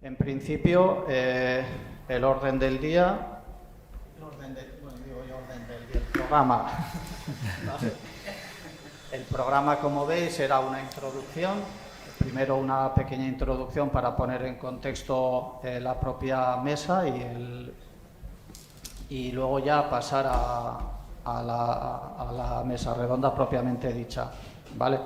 En principio, el orden del día, el programa. El programa, como veis, era una introducción. Primero una pequeña introducción para poner en contexto la propia mesa y luego ya pasar a la mesa redonda propiamente dicha, ¿vale?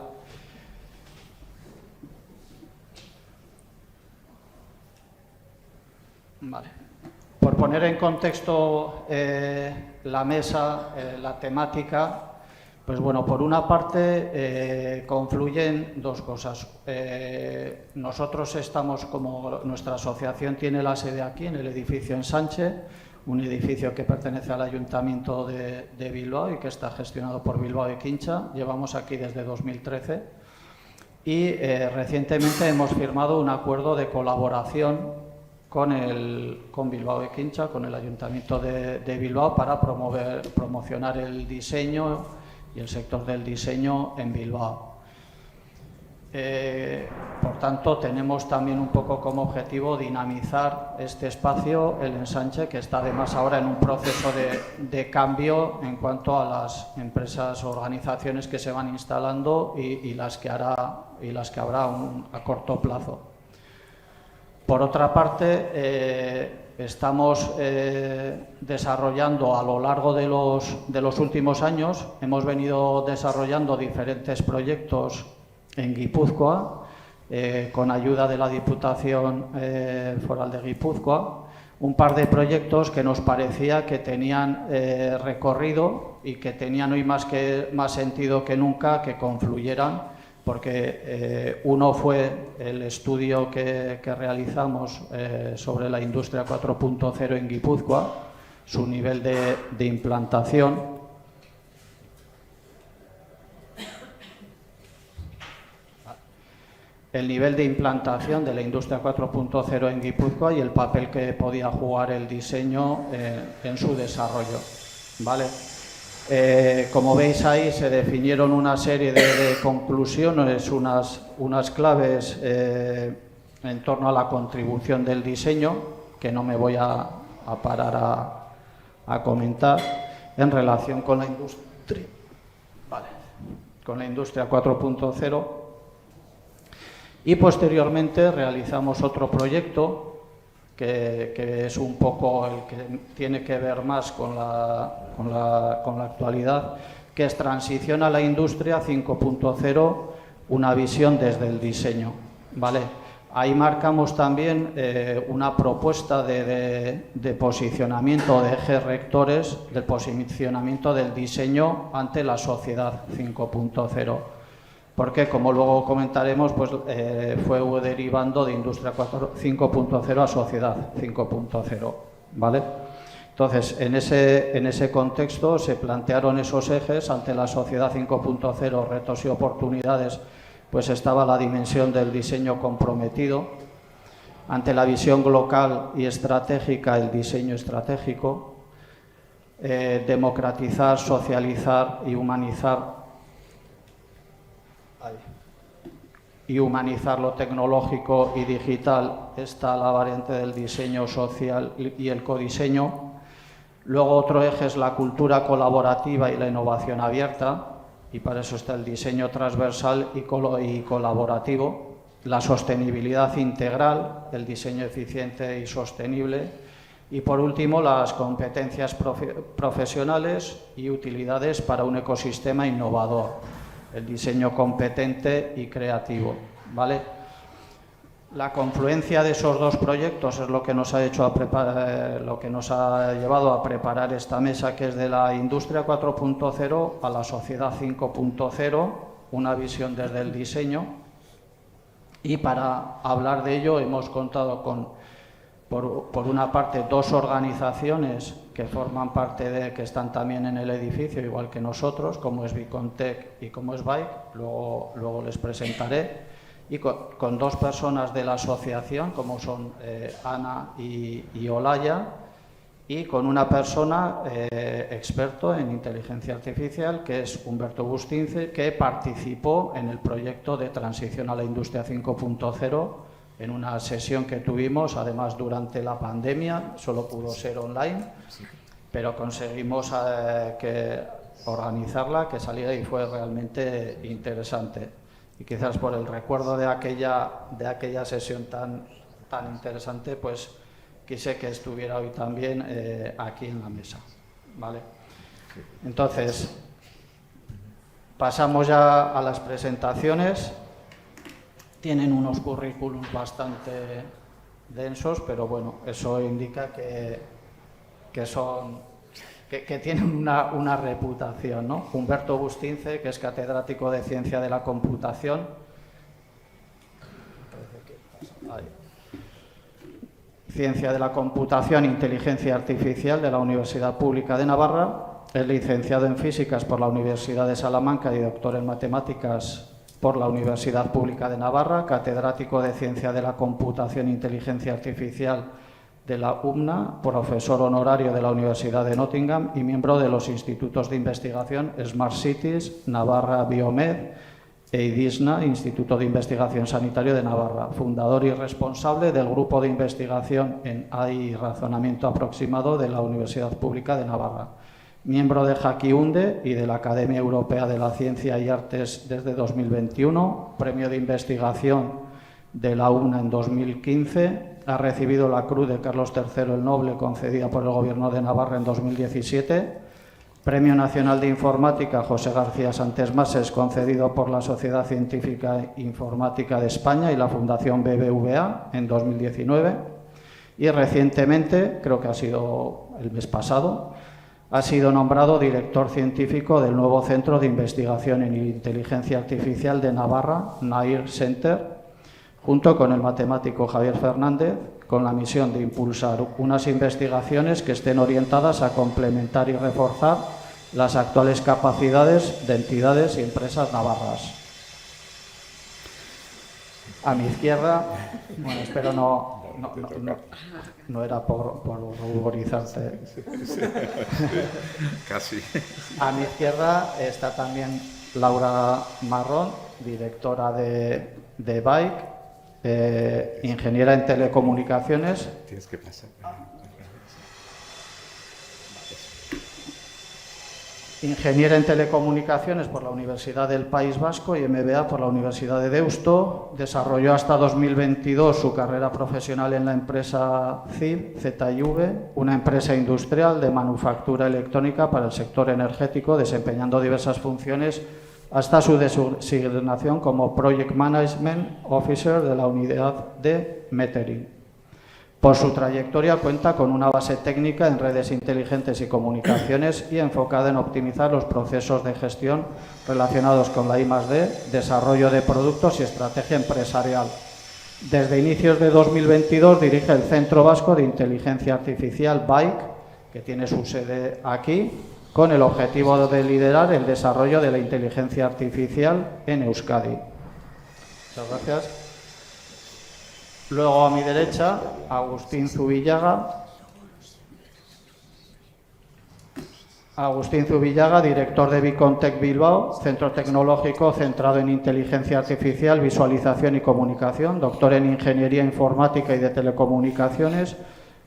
Vale. Por poner en contexto la mesa, la temática, pues bueno, por una parte confluyen dos cosas. Nosotros estamos, como nuestra asociación tiene la sede aquí en el edificio Ensanche, un edificio que pertenece al Ayuntamiento de Bilbao y que está gestionado por Bilbao y Quincha. Llevamos aquí desde 2013 y recientemente hemos firmado un acuerdo de colaboración con Bilbao y Quincha, con el Ayuntamiento de Bilbao, para promocionar el diseño y el sector del diseño en Bilbao. Por tanto, tenemos también un poco como objetivo dinamizar este espacio, el Ensanche, que está además ahora en un proceso de cambio en cuanto a las empresas o organizaciones que se van instalando y las que habrá a corto plazo. Por otra parte, estamos desarrollando a lo largo de los últimos años, hemos venido desarrollando diferentes proyectos en Guipúzcoa, con ayuda de la Diputación Foral de Guipúzcoa, un par de proyectos que nos parecía que tenían recorrido y que tenían hoy más sentido que nunca que confluyeran, porque uno fue el estudio que realizamos sobre la industria 4.0 en Guipúzcoa, su nivel de implantación. El nivel de implantación de la industria 4.0 en Guipúzcoa y el papel que podía jugar el diseño en su desarrollo, ¿vale? Como veis ahí se definieron una serie de conclusiones, unas claves en torno a la contribución del diseño, que no me voy a parar a comentar, en relación con la industria, vale, con la industria 4.0. Y posteriormente realizamos otro proyecto que es un poco el que tiene que ver más con la actualidad, que es Transición a la Industria 5.0, una visión desde el diseño, ¿vale? Ahí marcamos también una propuesta de posicionamiento de ejes rectores, del posicionamiento del diseño ante la sociedad 5.0. Porque, como luego comentaremos, pues fue derivando de Industria 5.0 a Sociedad 5.0, ¿vale? Entonces, en ese contexto se plantearon esos ejes ante la Sociedad 5.0, retos y oportunidades, pues estaba la dimensión del diseño comprometido, ante la visión global y estratégica, el diseño estratégico, democratizar, socializar y humanizar lo tecnológico y digital, está la variante del diseño social y el codiseño. Luego otro eje es la cultura colaborativa y la innovación abierta, y para eso está el diseño transversal y colaborativo. La sostenibilidad integral, el diseño eficiente y sostenible. Y por último, las competencias profesionales y utilidades para un ecosistema innovador, el diseño competente y creativo, ¿vale? La confluencia de esos dos proyectos es lo que nos ha llevado a preparar esta mesa, que es de la industria 4.0 a la sociedad 5.0, una visión desde el diseño. Y para hablar de ello hemos contado por una parte, dos organizaciones que forman parte que están también en el edificio, igual que nosotros, como es Bicontec y como es Bike, luego les presentaré, y con dos personas de la asociación, como son Ana y Olaya, y con una persona experto en inteligencia artificial, que es Humberto Bustince, que participó en el proyecto de transición a la industria 5.0 en una sesión que tuvimos, además durante la pandemia, solo pudo ser online, pero conseguimos organizarla, que saliera, y fue realmente interesante. Y quizás por el recuerdo de aquella sesión tan interesante, pues quise que estuviera hoy también aquí en la mesa, ¿vale? Entonces, pasamos ya a las presentaciones. Tienen unos currículums bastante densos, pero bueno, eso indica que tienen una reputación, ¿no? Humberto Bustince, que es catedrático de Ciencia de la Computación. Ciencia de la Computación e Inteligencia Artificial de la Universidad Pública de Navarra. Es licenciado en Físicas por la Universidad de Salamanca y doctor en Matemáticas por la Universidad Pública de Navarra, catedrático de Ciencia de la Computación e Inteligencia Artificial de la UMNA, profesor honorario de la Universidad de Nottingham y miembro de los institutos de investigación Smart Cities, Navarra Biomed e IDISNA, Instituto de Investigación Sanitario de Navarra, fundador y responsable del Grupo de Investigación en AI y Razonamiento Aproximado de la Universidad Pública de Navarra, miembro de Jaquiunde y de la Academia Europea de la Ciencia y Artes desde 2021, premio de investigación de la UNA en 2015, ha recibido la Cruz de Carlos III el Noble concedida por el Gobierno de Navarra en 2017, Premio Nacional de Informática José García Santes Mases concedido por la Sociedad Científica Informática de España y la Fundación BBVA en 2019 y recientemente, creo que ha sido el mes pasado, ha sido nombrado director científico del nuevo Centro de Investigación en Inteligencia Artificial de Navarra, NAIR Center, junto con el matemático Javier Fernández, con la misión de impulsar unas investigaciones que estén orientadas a complementar y reforzar las actuales capacidades de entidades y empresas navarras. A mi izquierda, bueno, espero no era por ruborizarte. Casi. A mi izquierda está también Laura Marrón, directora de Bike, ingeniera en telecomunicaciones. Tienes que pasar. Ingeniera en telecomunicaciones por la Universidad del País Vasco y MBA por la Universidad de Deusto. Desarrolló hasta 2022 su carrera profesional en la empresa ZIV, una empresa industrial de manufactura electrónica para el sector energético, desempeñando diversas funciones hasta su designación como Project Management Officer de la unidad de Metering. Por su trayectoria cuenta con una base técnica en redes inteligentes y comunicaciones y enfocada en optimizar los procesos de gestión relacionados con la I+D, desarrollo de productos y estrategia empresarial. Desde inicios de 2022 dirige el Centro Vasco de Inteligencia Artificial BAIC, que tiene su sede aquí, con el objetivo de liderar el desarrollo de la inteligencia artificial en Euskadi. Muchas gracias. Luego a mi derecha, Agustín Zubillaga. Agustín Zubillaga, director de Bicontec Bilbao, centro tecnológico centrado en inteligencia artificial, visualización y comunicación, doctor en Ingeniería Informática y de Telecomunicaciones.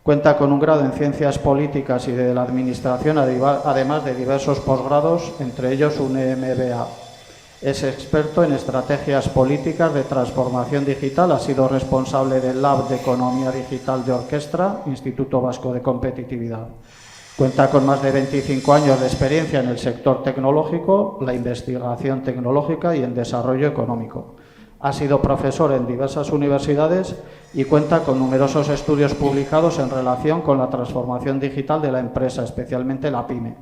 Cuenta con un grado en Ciencias Políticas y de la Administración, además de diversos posgrados, entre ellos un MBA. Es experto en estrategias políticas de transformación digital, ha sido responsable del Lab de Economía Digital de Orquestra, Instituto Vasco de Competitividad. Cuenta con más de 25 años de experiencia en el sector tecnológico, la investigación tecnológica y el desarrollo económico. Ha sido profesor en diversas universidades y cuenta con numerosos estudios publicados en relación con la transformación digital de la empresa, especialmente la PYME.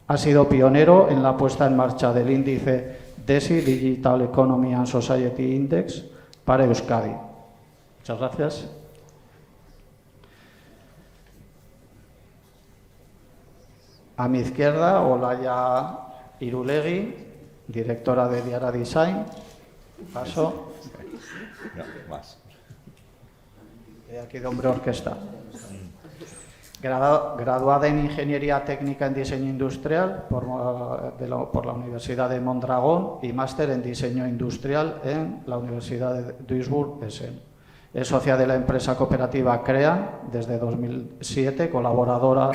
Ha sido pionero en la puesta en marcha del índice DESI, Digital Economy and Society Index, para Euskadi. Muchas gracias. A mi izquierda, Olaya Irulegui, directora de Diara Design. Paso. No, más. De aquí de hombre orquesta. Graduada en Ingeniería Técnica en Diseño Industrial por la Universidad de Mondragón y máster en Diseño Industrial en la Universidad de Duisburg-Essen. Es socia de la empresa cooperativa CREA desde 2007, colaborando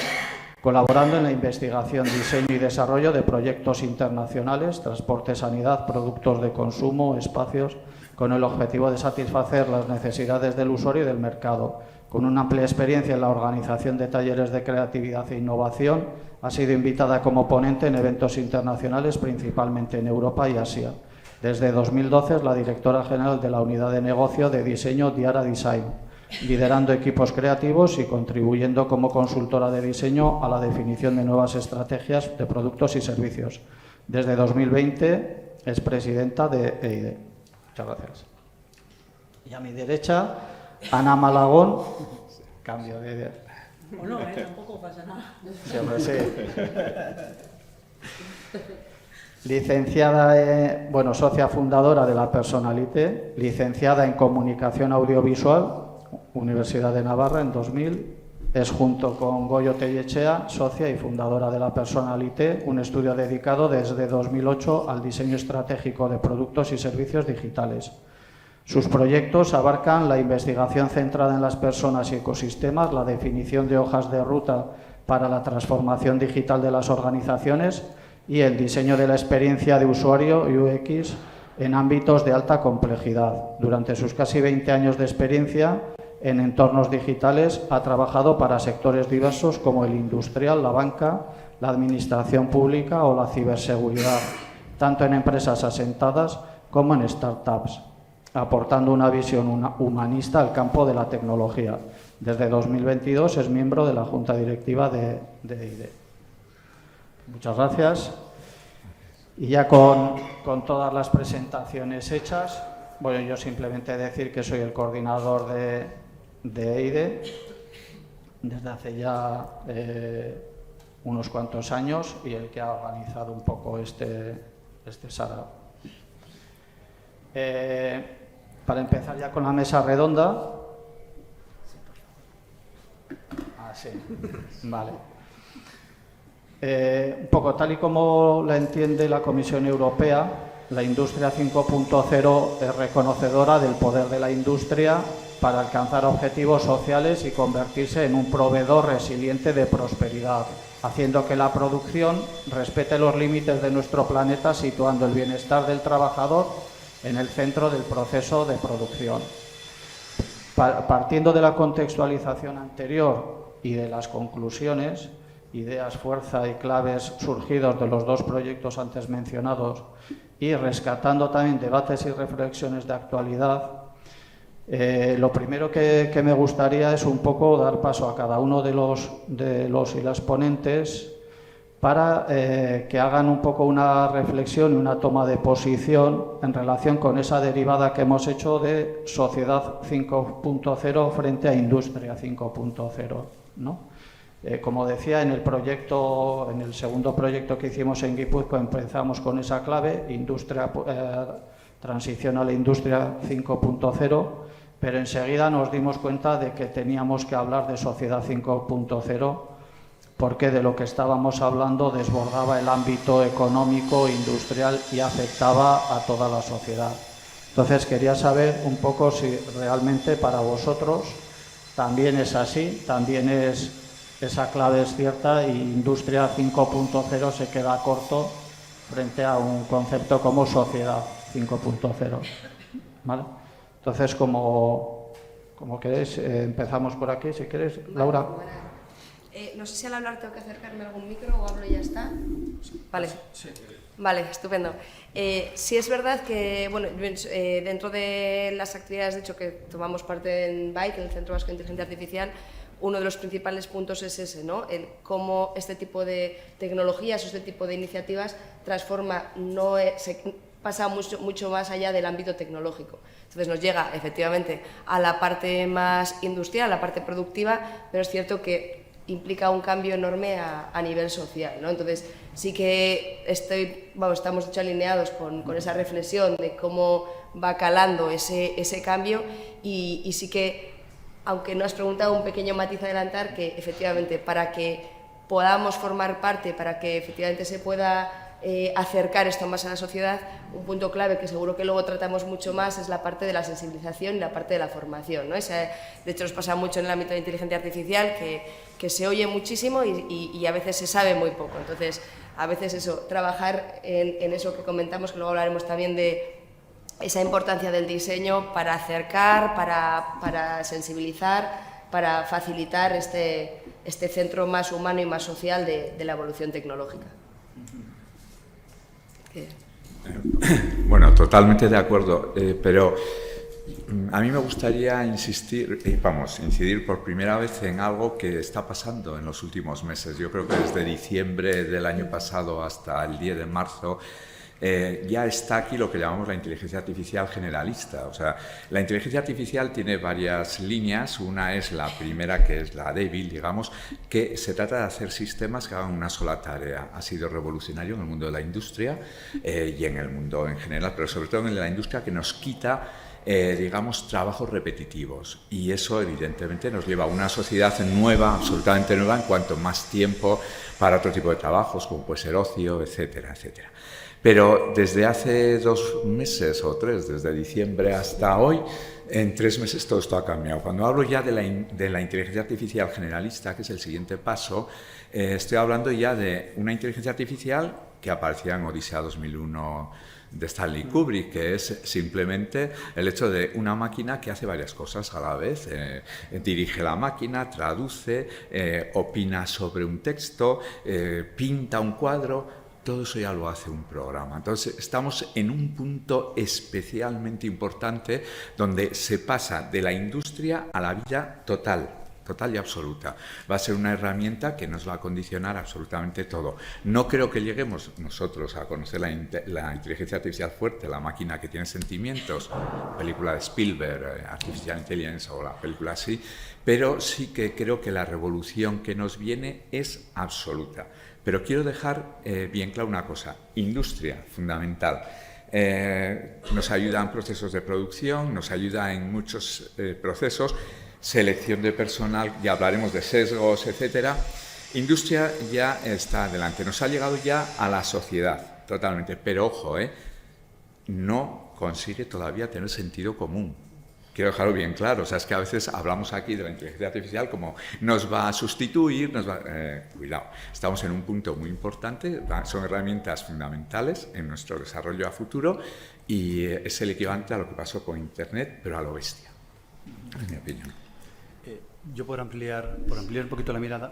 en la investigación, diseño y desarrollo de proyectos internacionales, transporte, sanidad, productos de consumo, espacios, con el objetivo de satisfacer las necesidades del usuario y del mercado. Con una amplia experiencia en la organización de talleres de creatividad e innovación, ha sido invitada como ponente en eventos internacionales, principalmente en Europa y Asia. Desde 2012 es la directora general de la unidad de negocio de diseño Diara Design, liderando equipos creativos y contribuyendo como consultora de diseño a la definición de nuevas estrategias de productos y servicios. Desde 2020 es presidenta de EIDE. Muchas gracias. Y a mi derecha, Ana Malagón. Cambio de idea. O no, tampoco pasa nada. Sí, hombre, sí. Licenciada, socia fundadora de la Personalité, licenciada en Comunicación Audiovisual, Universidad de Navarra en 2000. Es junto con Goyo Tellechea, socia y fundadora de la Personalité, un estudio dedicado desde 2008 al diseño estratégico de productos y servicios digitales. Sus proyectos abarcan la investigación centrada en las personas y ecosistemas, la definición de hojas de ruta para la transformación digital de las organizaciones y el diseño de la experiencia de usuario UX en ámbitos de alta complejidad. Durante sus casi 20 años de experiencia en entornos digitales ha trabajado para sectores diversos como el industrial, la banca, la administración pública o la ciberseguridad, tanto en empresas asentadas como en startups, aportando una visión humanista al campo de la tecnología. Desde 2022 es miembro de la Junta Directiva de EIDE. Muchas gracias. Y ya con todas las presentaciones hechas, bueno, yo simplemente decir que soy el coordinador de EIDE desde hace ya unos cuantos años y el que ha organizado un poco este sarao. Para empezar ya con la mesa redonda. Sí, vale. Un poco tal y como la entiende la Comisión Europea, la industria 5.0 es reconocedora del poder de la industria para alcanzar objetivos sociales y convertirse en un proveedor resiliente de prosperidad, haciendo que la producción respete los límites de nuestro planeta, situando el bienestar del trabajador en el centro del proceso de producción. Partiendo de la contextualización anterior y de las conclusiones, ideas, fuerza y claves surgidos de los dos proyectos antes mencionados y rescatando también debates y reflexiones de actualidad, lo primero que me gustaría es un poco dar paso a cada uno de los y las ponentes para que hagan un poco una reflexión y una toma de posición en relación con esa derivada que hemos hecho de sociedad 5.0 frente a industria 5.0, ¿no? Como decía, en el segundo proyecto que hicimos en Guipúzcoa empezamos con esa clave, transición a la industria 5.0, pero enseguida nos dimos cuenta de que teníamos que hablar de sociedad 5.0 porque de lo que estábamos hablando desbordaba el ámbito económico, industrial y afectaba a toda la sociedad. Entonces quería saber un poco si realmente para vosotros también es así, también esa clave es cierta y Industria 5.0 se queda corto frente a un concepto como Sociedad 5.0. ¿Vale? Entonces, como queréis, empezamos por aquí, si queréis. Laura. No sé si al hablar tengo que acercarme a algún micro o hablo y ya está. Vale. Sí. Vale, estupendo. Sí es verdad que, bueno, dentro de las actividades, de hecho, que tomamos parte en BITE, en el Centro Vasco de Inteligencia Artificial, uno de los principales puntos es ese, ¿no? El cómo este tipo de tecnologías o este tipo de iniciativas pasa mucho más allá del ámbito tecnológico. Entonces nos llega efectivamente a la parte más industrial, a la parte productiva, pero es cierto que implica un cambio enorme a nivel social, ¿no? Entonces sí que estamos de hecho alineados con esa reflexión de cómo va calando ese cambio y sí que, aunque no has preguntado, un pequeño matiz adelantar, que efectivamente para que podamos formar parte, para que efectivamente se pueda acercar esto más a la sociedad, un punto clave que seguro que luego tratamos mucho más es la parte de la sensibilización y la parte de la formación, ¿no? De hecho, nos pasa mucho en el ámbito de inteligencia artificial que se oye muchísimo y a veces se sabe muy poco. Entonces, a veces eso, trabajar en eso que comentamos, que luego hablaremos también de esa importancia del diseño para acercar, para sensibilizar, para facilitar este centro más humano y más social de la evolución tecnológica. Bueno, totalmente de acuerdo, pero a mí me gustaría incidir por primera vez en algo que está pasando en los últimos meses. Yo creo que desde diciembre del año pasado hasta el 10 de marzo ya está aquí lo que llamamos la inteligencia artificial generalista. O sea, la inteligencia artificial tiene varias líneas. Una es la primera, que es la débil, digamos, que se trata de hacer sistemas que hagan una sola tarea. Ha sido revolucionario en el mundo de la industria y en el mundo en general, pero sobre todo en la industria, que nos quita digamos, trabajos repetitivos, y eso evidentemente nos lleva a una sociedad nueva, absolutamente nueva, en cuanto más tiempo para otro tipo de trabajos, como puede ser ocio, etcétera, etcétera. Pero desde hace 2 meses o 3, desde diciembre hasta hoy, en 3 meses todo esto ha cambiado. Cuando hablo ya de la inteligencia artificial generalista, que es el siguiente paso, estoy hablando ya de una inteligencia artificial que aparecía en Odisea 2001 de Stanley Kubrick, que es simplemente el hecho de una máquina que hace varias cosas a la vez. Dirige la máquina, traduce, opina sobre un texto, pinta un cuadro. Todo eso ya lo hace un programa. Entonces, estamos en un punto especialmente importante donde se pasa de la industria a la vida total y absoluta. Va a ser una herramienta que nos va a condicionar absolutamente todo. No creo que lleguemos nosotros a conocer la inteligencia artificial fuerte, la máquina que tiene sentimientos, película de Spielberg, Artificial Intelligence o la película así, pero sí que creo que la revolución que nos viene es absoluta. Pero quiero dejar bien claro una cosa: industria, fundamental. Nos ayuda en procesos de producción, nos ayuda en muchos procesos, selección de personal, ya hablaremos de sesgos, etcétera. Industria ya está adelante, nos ha llegado ya a la sociedad totalmente, pero ojo, no consigue todavía tener sentido común. Quiero dejarlo bien claro. O sea, es que a veces hablamos aquí de la inteligencia artificial como nos va a sustituir, cuidado, estamos en un punto muy importante, son herramientas fundamentales en nuestro desarrollo a futuro, y es el equivalente a lo que pasó con Internet, pero a lo bestia, en mi opinión. Yo por ampliar un poquito la mirada,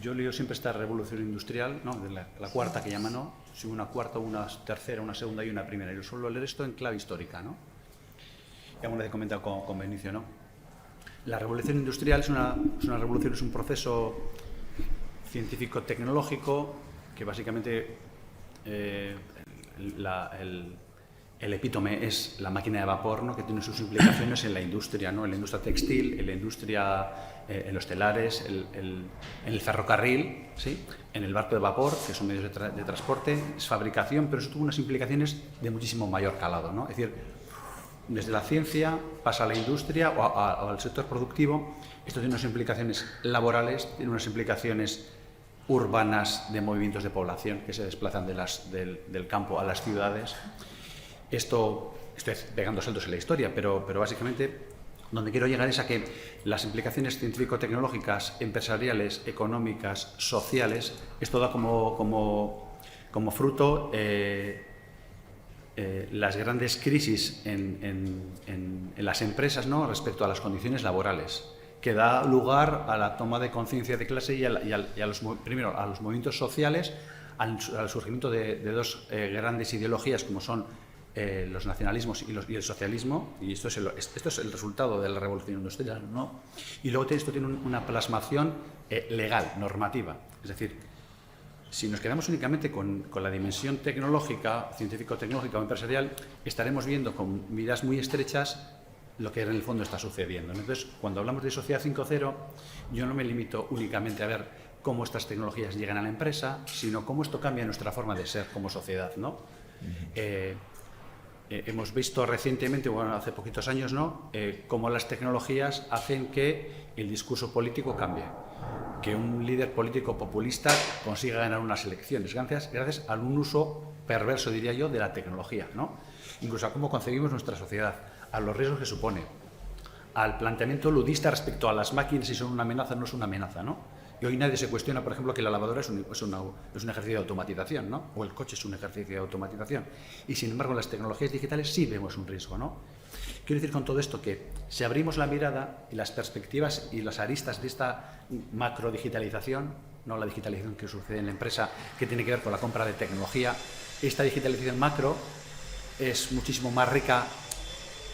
yo leo siempre esta revolución industrial, ¿no? De la cuarta que llaman, ¿no? Si una cuarta, una tercera, una segunda y una primera. Yo suelo leer esto en clave histórica, ¿no? Y alguna vez he comentado con Benicio, ¿no? La revolución industrial es una revolución, es un proceso científico-tecnológico que básicamente el epítome es la máquina de vapor, ¿no? Que tiene sus implicaciones en la industria, ¿no? En la industria textil, en la industria, en los telares, en el ferrocarril, ¿sí? En el barco de vapor, que son medios de transporte, es fabricación, pero eso tuvo unas implicaciones de muchísimo mayor calado, ¿no? Es decir, desde la ciencia pasa a la industria o al sector productivo. Esto tiene unas implicaciones laborales, tiene unas implicaciones urbanas de movimientos de población que se desplazan del campo a las ciudades. Esto, estoy pegando saltos en la historia, pero básicamente donde quiero llegar es a que las implicaciones científico-tecnológicas, empresariales, económicas, sociales, esto da como fruto las grandes crisis en las empresas, ¿no? Respecto a las condiciones laborales, que da lugar a la toma de conciencia de clase primero a los movimientos sociales, al surgimiento de dos grandes ideologías como son los nacionalismos y el socialismo, y esto es el resultado de la revolución industrial, ¿no? Y luego esto tiene una plasmación legal, normativa, es decir, si nos quedamos únicamente con la dimensión tecnológica, científico-tecnológica o empresarial, estaremos viendo con miradas muy estrechas lo que en el fondo está sucediendo, ¿no? Entonces, cuando hablamos de Sociedad 5.0, yo no me limito únicamente a ver cómo estas tecnologías llegan a la empresa, sino cómo esto cambia nuestra forma de ser como sociedad, ¿no? Hemos visto recientemente, bueno, hace poquitos años, ¿no? Cómo las tecnologías hacen que el discurso político cambie. que un líder político populista consiga ganar unas elecciones, gracias a un uso perverso, diría yo, de la tecnología, ¿no? Incluso a cómo concebimos nuestra sociedad, a los riesgos que supone, al planteamiento ludista respecto a las máquinas, si son una amenaza o no es una amenaza, ¿no? Y hoy nadie se cuestiona, por ejemplo, que la lavadora es un ejercicio de automatización, ¿no? O el coche es un ejercicio de automatización. Y sin embargo, en las tecnologías digitales sí vemos un riesgo, ¿no? Quiero decir con todo esto que si abrimos la mirada y las perspectivas y las aristas de esta macrodigitalización, no la digitalización que sucede en la empresa, que tiene que ver con la compra de tecnología, esta digitalización macro es muchísimo más rica,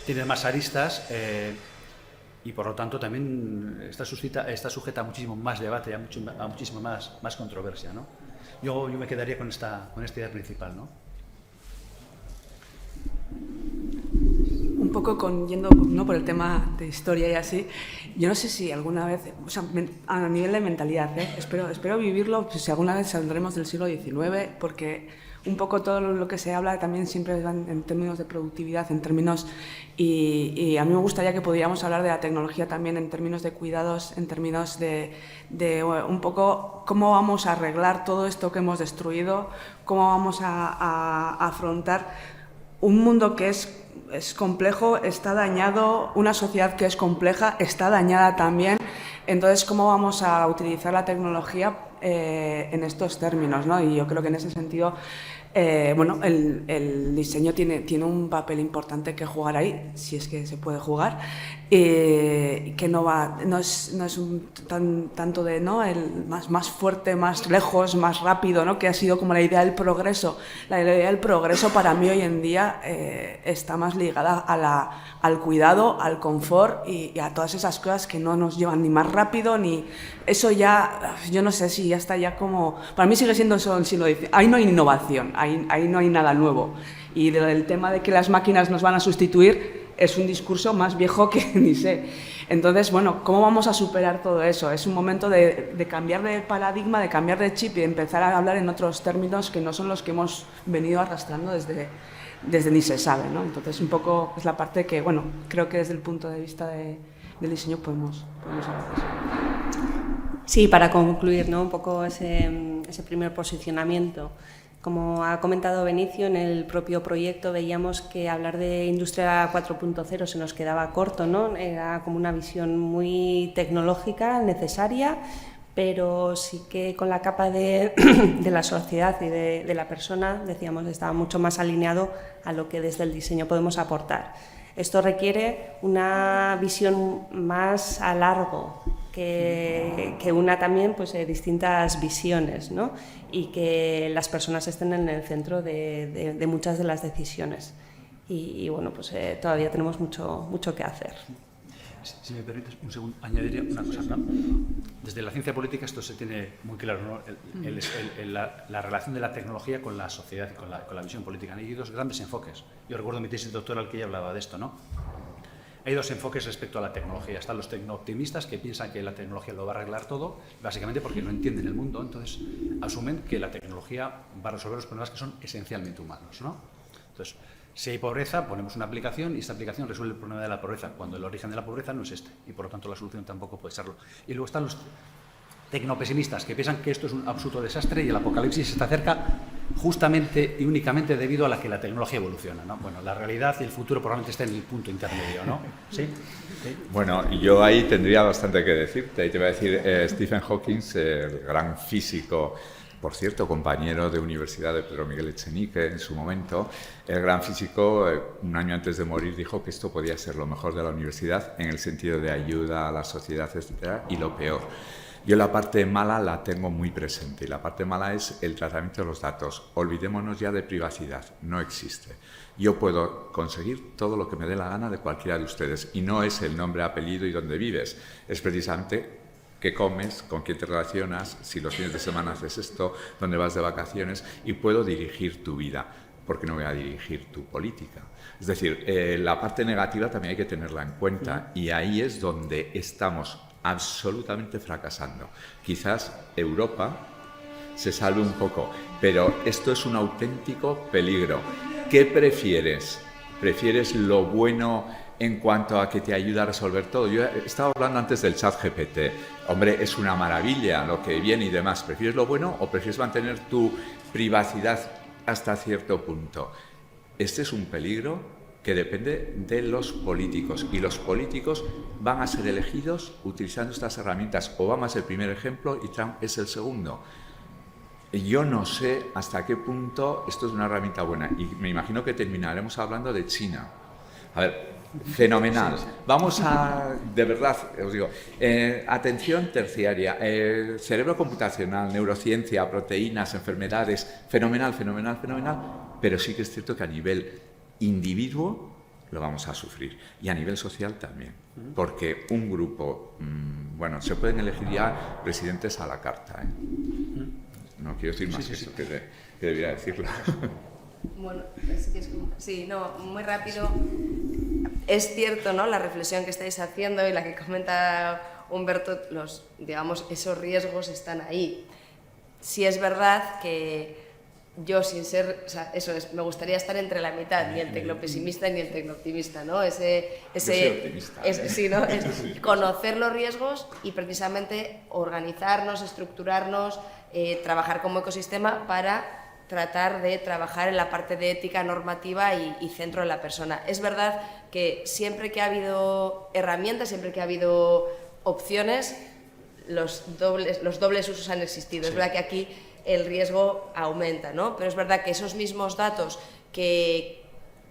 tiene más aristas y por lo tanto también está sujeta a muchísimo más debate, a muchísimo más controversia, ¿no? Yo me quedaría con esta idea principal, ¿no? Un poco yendo, ¿no?, por el tema de historia y así, yo no sé si alguna vez, o sea, a nivel de mentalidad, espero vivirlo, pues, si alguna vez saldremos del siglo XIX, porque un poco todo lo que se habla también siempre van en términos de productividad, en términos, y a mí me gustaría que pudiéramos hablar de la tecnología también en términos de cuidados, en términos de un poco cómo vamos a arreglar todo esto que hemos destruido, cómo vamos a afrontar un mundo que es complejo, está dañado, una sociedad que es compleja, está dañada también. Entonces, ¿cómo vamos a utilizar la tecnología en estos términos, ¿no? Y yo creo que en ese sentido, bueno, el diseño tiene un papel importante que jugar ahí, si es que se puede jugar, que no es tanto de, ¿no?, el más fuerte, más lejos, más rápido, ¿no?, que ha sido como la idea del progreso. La idea del progreso para mí hoy en día está más ligada al cuidado, al confort y a todas esas cosas que no nos llevan ni más rápido, ni eso ya, yo no sé si ya está ya como, para mí sigue siendo eso el siglo XIX, ahí no hay innovación, ahí no hay nada nuevo. Y el tema de que las máquinas nos van a sustituir es un discurso más viejo que ni sé. Entonces, bueno, ¿cómo vamos a superar todo eso? Es un momento de cambiar de paradigma, de cambiar de chip y de empezar a hablar en otros términos que no son los que hemos venido arrastrando desde ni se sabe, ¿no? Entonces, un poco es la parte que, bueno, creo que desde el punto de vista del diseño podemos hablar de eso. Sí, para concluir, ¿no?, un poco ese primer posicionamiento. Como ha comentado Benicio, en el propio proyecto veíamos que hablar de Industria 4.0 se nos quedaba corto, ¿no? Era como una visión muy tecnológica, necesaria, pero sí que con la capa de la sociedad y de la persona, decíamos, estaba mucho más alineado a lo que desde el diseño podemos aportar. Esto requiere una visión más a largo, que una también pues, distintas visiones, ¿no?, y que las personas estén en el centro de muchas de las decisiones. Y bueno, pues todavía tenemos mucho que hacer. Si me permites un segundo, añadiría una cosa, ¿no? Desde la ciencia política esto se tiene muy claro, ¿no? La relación de la tecnología con la sociedad y con la visión política. Hay dos grandes enfoques. Yo recuerdo mi tesis doctoral que ya hablaba de esto, ¿no? Hay dos enfoques respecto a la tecnología. Están los tecno-optimistas que piensan que la tecnología lo va a arreglar todo, básicamente porque no entienden el mundo, entonces asumen que la tecnología va a resolver los problemas que son esencialmente humanos, ¿no? Entonces, si hay pobreza, ponemos una aplicación y esta aplicación resuelve el problema de la pobreza, cuando el origen de la pobreza no es este, y por lo tanto la solución tampoco puede serlo. Y luego están los tecnopesimistas, que piensan que esto es un absoluto desastre y el apocalipsis está cerca justamente y únicamente debido a la que la tecnología evoluciona, ¿no? Bueno, la realidad y el futuro probablemente está en el punto intermedio, ¿no? ¿Sí? ¿Sí? Bueno, yo ahí tendría bastante que decirte. Ahí te voy a decir, Stephen Hawking, el gran físico, por cierto, compañero de universidad de Pedro Miguel Echenique en su momento, el gran físico, un año antes de morir, dijo que esto podía ser lo mejor de la universidad en el sentido de ayuda a la sociedad, etcétera, y lo peor. Yo la parte mala la tengo muy presente y la parte mala es el tratamiento de los datos. Olvidémonos ya de privacidad, no existe. Yo puedo conseguir todo lo que me dé la gana de cualquiera de ustedes y no es el nombre, apellido y dónde vives, es precisamente qué comes, con quién te relacionas, si los fines de semana haces esto, dónde vas de vacaciones y puedo dirigir tu vida, porque no voy a dirigir tu política. Es decir, la parte negativa también hay que tenerla en cuenta y ahí es donde estamos absolutamente fracasando. Quizás Europa se salve un poco, pero esto es un auténtico peligro. ¿Qué prefieres? ¿Prefieres lo bueno en cuanto a que te ayuda a resolver todo? Yo estaba hablando antes del ChatGPT. Hombre, es una maravilla lo que viene y demás. ¿Prefieres lo bueno o prefieres mantener tu privacidad hasta cierto punto? Este es un peligro que depende de los políticos, y los políticos van a ser elegidos utilizando estas herramientas. Obama es el primer ejemplo y Trump es el segundo. Yo no sé hasta qué punto esto es una herramienta buena, y me imagino que terminaremos hablando de China. A ver, fenomenal. Vamos a, de verdad, os digo, atención terciaria, cerebro computacional, neurociencia, proteínas, enfermedades, fenomenal, fenomenal, fenomenal, pero sí que es cierto que a nivel individuo lo vamos a sufrir, y a nivel social también, porque un grupo, bueno, se pueden elegir ya presidentes a la carta, No quiero decir más que eso, que debería decirlo. Bueno, sí, no, muy rápido. Es cierto, ¿no?, la reflexión que estáis haciendo y la que comenta Humberto, digamos, esos riesgos están ahí. Sí es verdad que yo, sin ser, o sea, eso es, me gustaría estar entre la mitad, ni el tecnopesimista ni el tecnooptimista, ¿no? Yo soy optimista. Sí, ¿no? Es conocer los riesgos y precisamente organizarnos, estructurarnos, trabajar como ecosistema para tratar de trabajar en la parte de ética normativa y centro en la persona. Es verdad que siempre que ha habido herramientas, siempre que ha habido opciones, los dobles usos han existido. Sí. Es verdad que aquí el riesgo aumenta, ¿no? Pero es verdad que esos mismos datos que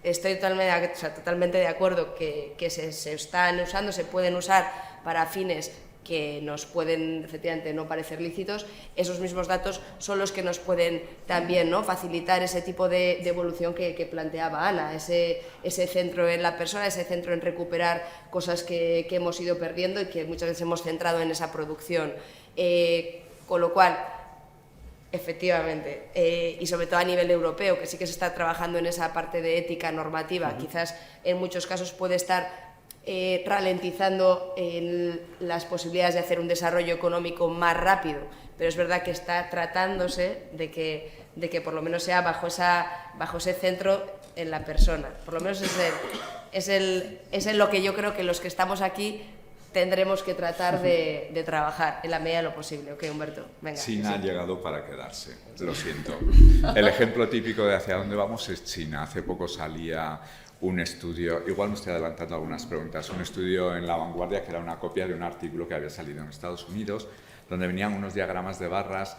estoy totalmente de acuerdo que se están usando, se pueden usar para fines que nos pueden efectivamente no parecer lícitos, esos mismos datos son los que nos pueden también, ¿no?, facilitar ese tipo de evolución que planteaba Ana, ese centro en la persona, ese centro en recuperar cosas que hemos ido perdiendo y que muchas veces hemos centrado en esa producción. Con lo cual, efectivamente, y sobre todo a nivel europeo, que sí que se está trabajando en esa parte de ética normativa, quizás en muchos casos puede estar ralentizando en las posibilidades de hacer un desarrollo económico más rápido, pero es verdad que está tratándose de que por lo menos sea bajo ese centro en la persona. Por lo menos es en lo que yo creo que los que estamos aquí tendremos que tratar de trabajar en la medida de lo posible. Ok, Humberto, venga. China ha llegado para quedarse, lo siento. El ejemplo típico de hacia dónde vamos es China. Hace poco salía un estudio, igual me estoy adelantando algunas preguntas, un estudio en La Vanguardia que era una copia de un artículo que había salido en Estados Unidos, donde venían unos diagramas de barras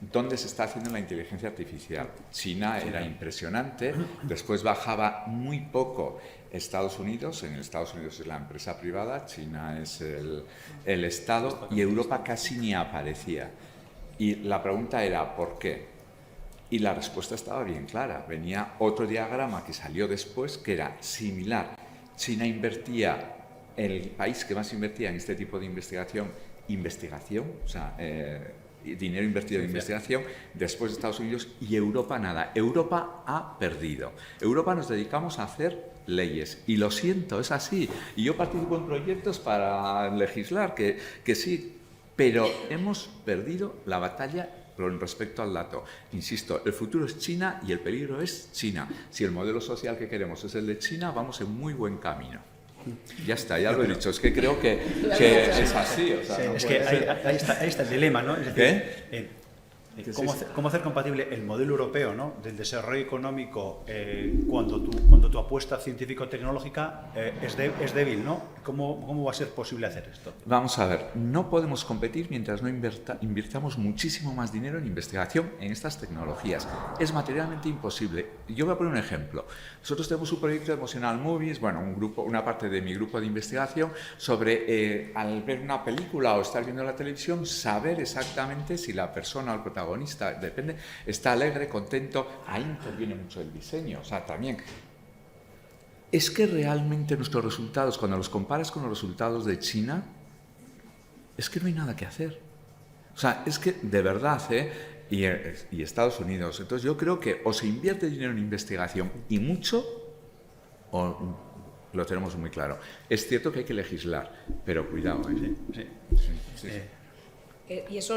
donde se está haciendo la inteligencia artificial. China era impresionante, después bajaba muy poco Estados Unidos, en Estados Unidos es la empresa privada, China es el Estado, y Europa casi ni aparecía. Y la pregunta era, ¿por qué? Y la respuesta estaba bien clara. Venía otro diagrama que salió después que era similar. China invertía, el país que más invertía en este tipo de investigación, o sea, dinero invertido en investigación, después de Estados Unidos, y Europa nada. Europa ha perdido. Europa nos dedicamos a hacer leyes, y lo siento, es así. Y yo participo en proyectos para legislar, que sí, pero hemos perdido la batalla con respecto al dato. Insisto, el futuro es China y el peligro es China. Si el modelo social que queremos es el de China, vamos en muy buen camino. Ya está, ya lo he dicho. Es que creo que es así. O sea, sí, no es que ahí está el dilema, ¿no? Es decir, ¿cómo hacer compatible el modelo europeo, ¿no?, del desarrollo económico cuando tu apuesta científico-tecnológica es débil, ¿no? ¿Cómo va a ser posible hacer esto? Vamos a ver, no podemos competir mientras no invirtamos muchísimo más dinero en investigación en estas tecnologías. Es materialmente imposible. Yo voy a poner un ejemplo. Nosotros tenemos un proyecto de Emotional Movies, bueno, una parte de mi grupo de investigación sobre, al ver una película o estar viendo la televisión, saber exactamente si la persona o el protagonista, depende, está alegre, contento. Ahí interviene mucho el diseño, o sea, también. Es que realmente nuestros resultados, cuando los comparas con los resultados de China, es que no hay nada que hacer. O sea, es que de verdad, y Estados Unidos. Entonces yo creo que o se invierte dinero en investigación y mucho, o lo tenemos muy claro. Es cierto que hay que legislar, pero cuidado. Sí. Y es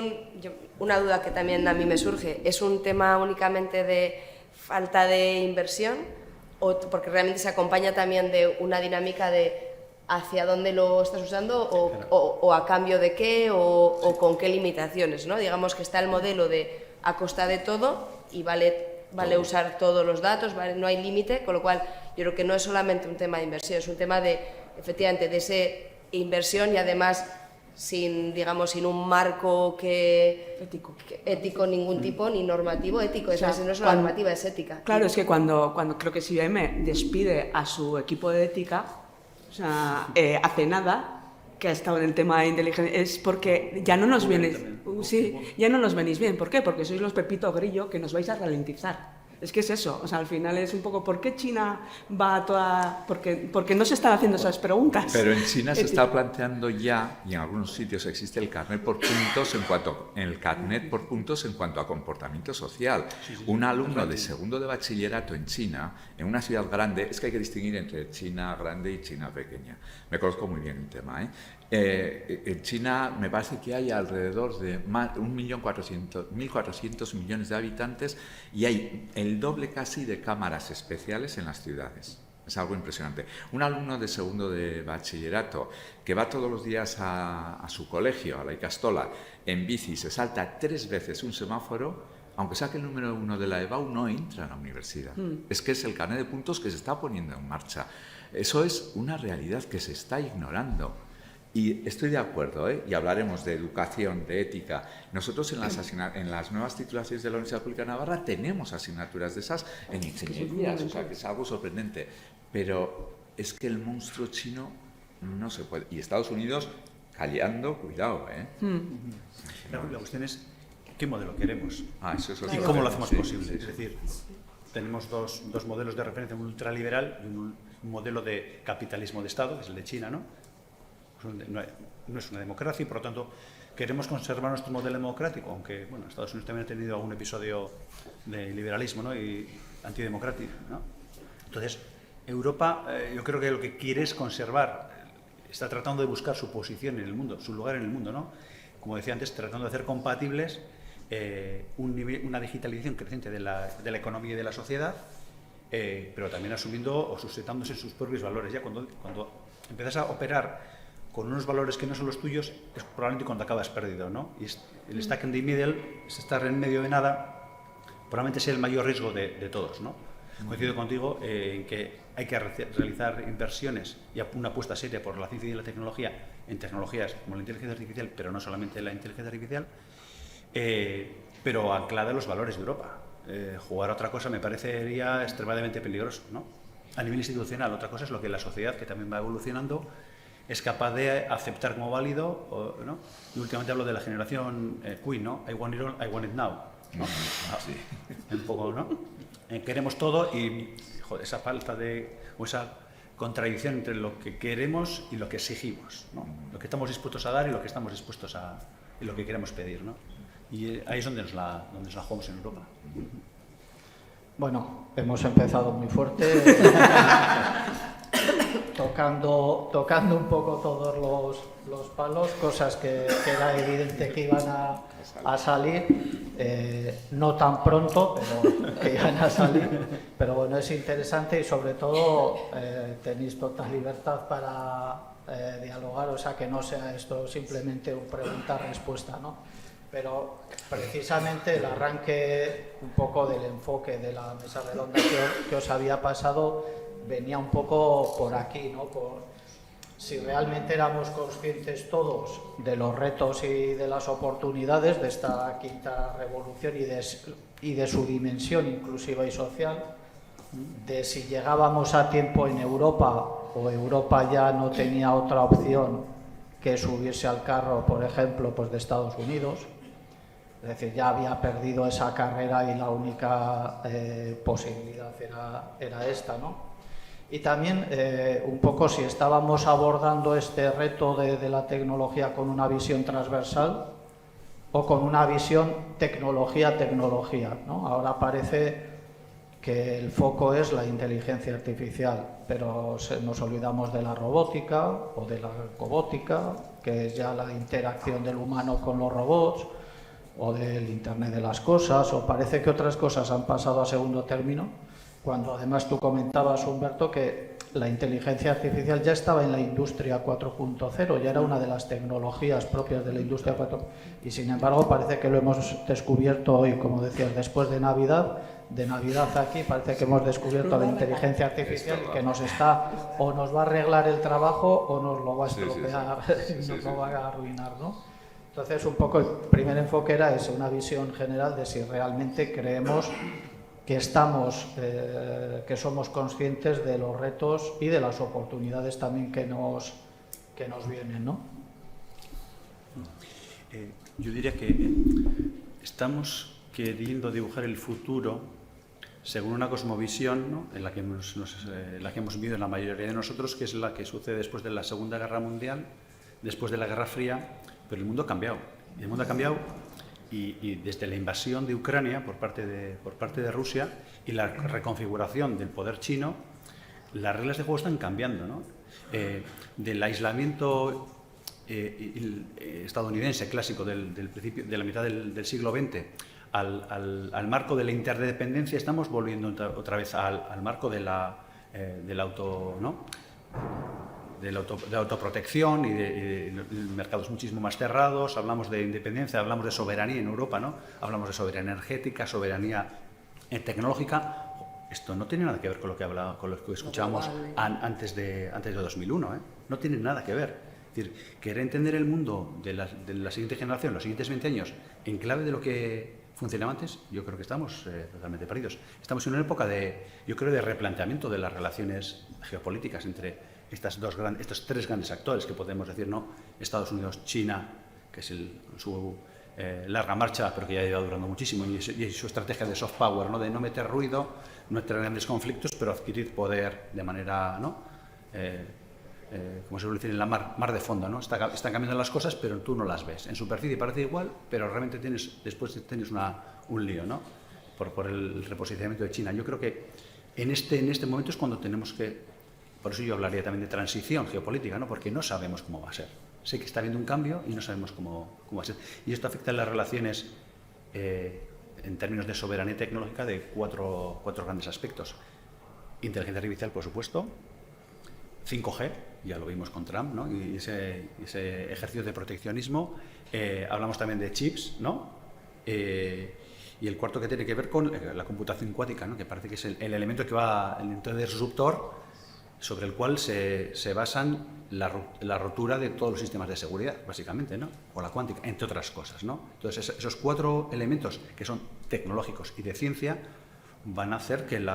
una duda que también a mí me surge. ¿Es un tema únicamente de falta de inversión porque realmente se acompaña también de una dinámica de hacia dónde lo estás usando o a cambio de qué o con qué limitaciones, ¿no? Digamos que está el modelo de a costa de todo y vale usar todos los datos, ¿vale? No hay límite, con lo cual yo creo que no es solamente un tema de inversión, es un tema de, efectivamente, de esa inversión y además sin un marco ético ningún tipo, ni normativo ético, no es una normativa, es ética. Claro, es que cuando creo que si IBM despide a su equipo de ética, o sea, hace nada que ha estado en el tema de inteligencia, es porque ya no nos ya no nos venís bien. ¿Por qué? Porque sois los Pepito Grillo que nos vais a ralentizar. Es que es eso, o sea, al final es un poco ¿por qué China va a toda...? Porque no se están haciendo esas preguntas. Pero en China se está planteando ya, y en algunos sitios existe el carnet por puntos en cuanto a comportamiento social. Un alumno de segundo de bachillerato en China, en una ciudad grande, es que hay que distinguir entre China grande y China pequeña. Me conozco muy bien el tema, en China me parece que hay alrededor de 1.400.000 millones de habitantes y hay el doble casi de cámaras especiales en las ciudades. Es algo impresionante. Un alumno de segundo de bachillerato que va todos los días a su colegio, a la Icastola, en bici, se salta 3 veces un semáforo, aunque saque el número 1 de la EBAU, no entra a la universidad. Es que es el carnet de puntos que se está poniendo en marcha. Eso es una realidad que se está ignorando. Y estoy de acuerdo, y hablaremos de educación, de ética. Nosotros en las nuevas titulaciones de la Universidad Pública de Navarra tenemos asignaturas de esas en ingenierías, o sea, que es algo sorprendente. Pero es que el monstruo chino no se puede. Y Estados Unidos callando, cuidado, La cuestión es qué modelo queremos eso es y cómo lo hacemos posible. Es decir, tenemos dos modelos de referencia, un ultraliberal y un modelo de capitalismo de Estado, que es el de China, ¿no? No es una democracia y, por lo tanto, queremos conservar nuestro modelo democrático, aunque, bueno, Estados Unidos también ha tenido algún episodio de liberalismo, ¿no? Y antidemocrático, ¿no? Entonces, Europa, yo creo que lo que quiere es conservar, está tratando de buscar su posición en el mundo, su lugar en el mundo, ¿no? Como decía antes, tratando de hacer compatibles una digitalización creciente de la economía y de la sociedad, pero también asumiendo o sustentándose sus propios valores. Ya cuando empiezas a operar con unos valores que no son los tuyos, es probablemente cuando acabas perdido, ¿no? Y el stack in the middle, es estar en medio de nada, probablemente sea el mayor riesgo de todos, ¿no? Coincido contigo en que hay que realizar inversiones y una apuesta seria por la ciencia y la tecnología en tecnologías como la inteligencia artificial, pero no solamente la inteligencia artificial, pero anclada en los valores de Europa. Jugar a otra cosa me parecería extremadamente peligroso, ¿no? A nivel institucional, otra cosa es lo que la sociedad, que también va evolucionando, es capaz de aceptar como válido, ¿no? Y últimamente hablo de la generación Queen, ¿no? I want it all, I want it now, ¿no? Sí. Un poco, ¿no? Queremos todo y joder, esa falta o esa contradicción entre lo que queremos y lo que exigimos, ¿no? Lo que estamos dispuestos a dar y lo que estamos dispuestos y lo que queremos pedir, ¿no? Y ahí es donde nos la jugamos en Europa. Bueno, hemos empezado muy fuerte. Tocando un poco todos los palos, cosas que era evidente que iban a salir, no tan pronto, pero que iban a salir. Pero bueno, es interesante y sobre todo tenéis total libertad para dialogar, o sea, que no sea esto simplemente un pregunta-respuesta, ¿no? Pero precisamente el arranque un poco del enfoque de la mesa redonda que os había pasado venía un poco por aquí, ¿no? Si realmente éramos conscientes todos de los retos y de las oportunidades de esta quinta revolución y de su dimensión inclusiva y social, de si llegábamos a tiempo en Europa o Europa ya no tenía otra opción que subirse al carro, por ejemplo, pues de Estados Unidos. Es decir, ya había perdido esa carrera y la única posibilidad era esta, ¿no? Y también un poco si estábamos abordando este reto de la tecnología con una visión transversal o con una visión tecnología, ¿no? Ahora parece que el foco es la inteligencia artificial, pero nos olvidamos de la robótica o de la cobótica, que es ya la interacción del humano con los robots, o del Internet de las cosas, o parece que otras cosas han pasado a segundo término, cuando además tú comentabas, Humberto, que la inteligencia artificial ya estaba en la industria 4.0, ya era una de las tecnologías propias de la industria 4.0, y sin embargo parece que lo hemos descubierto hoy, como decías, después de Navidad aquí, parece que hemos descubierto la inteligencia artificial que nos está, o nos va a arreglar el trabajo o nos lo va a estropear, nos lo va a arruinar, ¿no? Entonces, un poco el primer enfoque era ese, una visión general de si realmente creemos que que somos conscientes de los retos y de las oportunidades también que nos vienen, ¿no? Yo diría que estamos queriendo dibujar el futuro según una cosmovisión, ¿no?, en la que hemos vivido la mayoría de nosotros, que es la que sucede después de la Segunda Guerra Mundial, después de la Guerra Fría, pero el mundo ha cambiado. El mundo ha cambiado y desde la invasión de Ucrania por parte de Rusia y la reconfiguración del poder chino, las reglas de juego están cambiando, ¿no? Del aislamiento estadounidense clásico del principio, de la mitad del siglo XX al marco de la interdependencia, estamos volviendo otra vez al marco de la auto, ¿no?, de la autoprotección y de mercados muchísimo más cerrados. Hablamos de independencia, hablamos de soberanía en Europa, ¿no? Hablamos de soberanía energética, soberanía tecnológica. Esto no tiene nada que ver con lo que escuchábamos antes de 2001, ¿eh? No tiene nada que ver. Es decir, querer entender el mundo de la siguiente generación, los siguientes 20 años, en clave de lo que funcionaba antes, yo creo que estamos totalmente perdidos. Estamos en una época de replanteamiento de las relaciones geopolíticas entre estos tres grandes actores que podemos decir, ¿no? Estados Unidos, China, que es su larga marcha, pero que ya lleva durando muchísimo, y su estrategia de soft power, ¿no?, de no meter ruido, no tener grandes conflictos, pero adquirir poder de manera, ¿no?, como se suele decir, en la mar de fondo, ¿no? Están cambiando las cosas, pero tú no las ves. En superficie parece igual, pero realmente después tienes un lío, ¿no?, por el reposicionamiento de China. Yo creo que en este momento es cuando tenemos que... Por eso yo hablaría también de transición geopolítica, ¿no?, porque no sabemos cómo va a ser. Sé que está habiendo un cambio y no sabemos cómo va a ser. Y esto afecta a las relaciones en términos de soberanía tecnológica de cuatro grandes aspectos. Inteligencia artificial, por supuesto. 5G, ya lo vimos con Trump, ¿no?, y ese ejercicio de proteccionismo. Hablamos también de chips, ¿no? Y el cuarto, que tiene que ver con la computación cuántica, ¿no?, que parece que es el elemento que va, el elemento disruptor sobre el cual se basan la rotura de todos los sistemas de seguridad, básicamente, ¿no?, o la cuántica, entre otras cosas, ¿no? Entonces, esos cuatro elementos, que son tecnológicos y de ciencia, van a hacer que el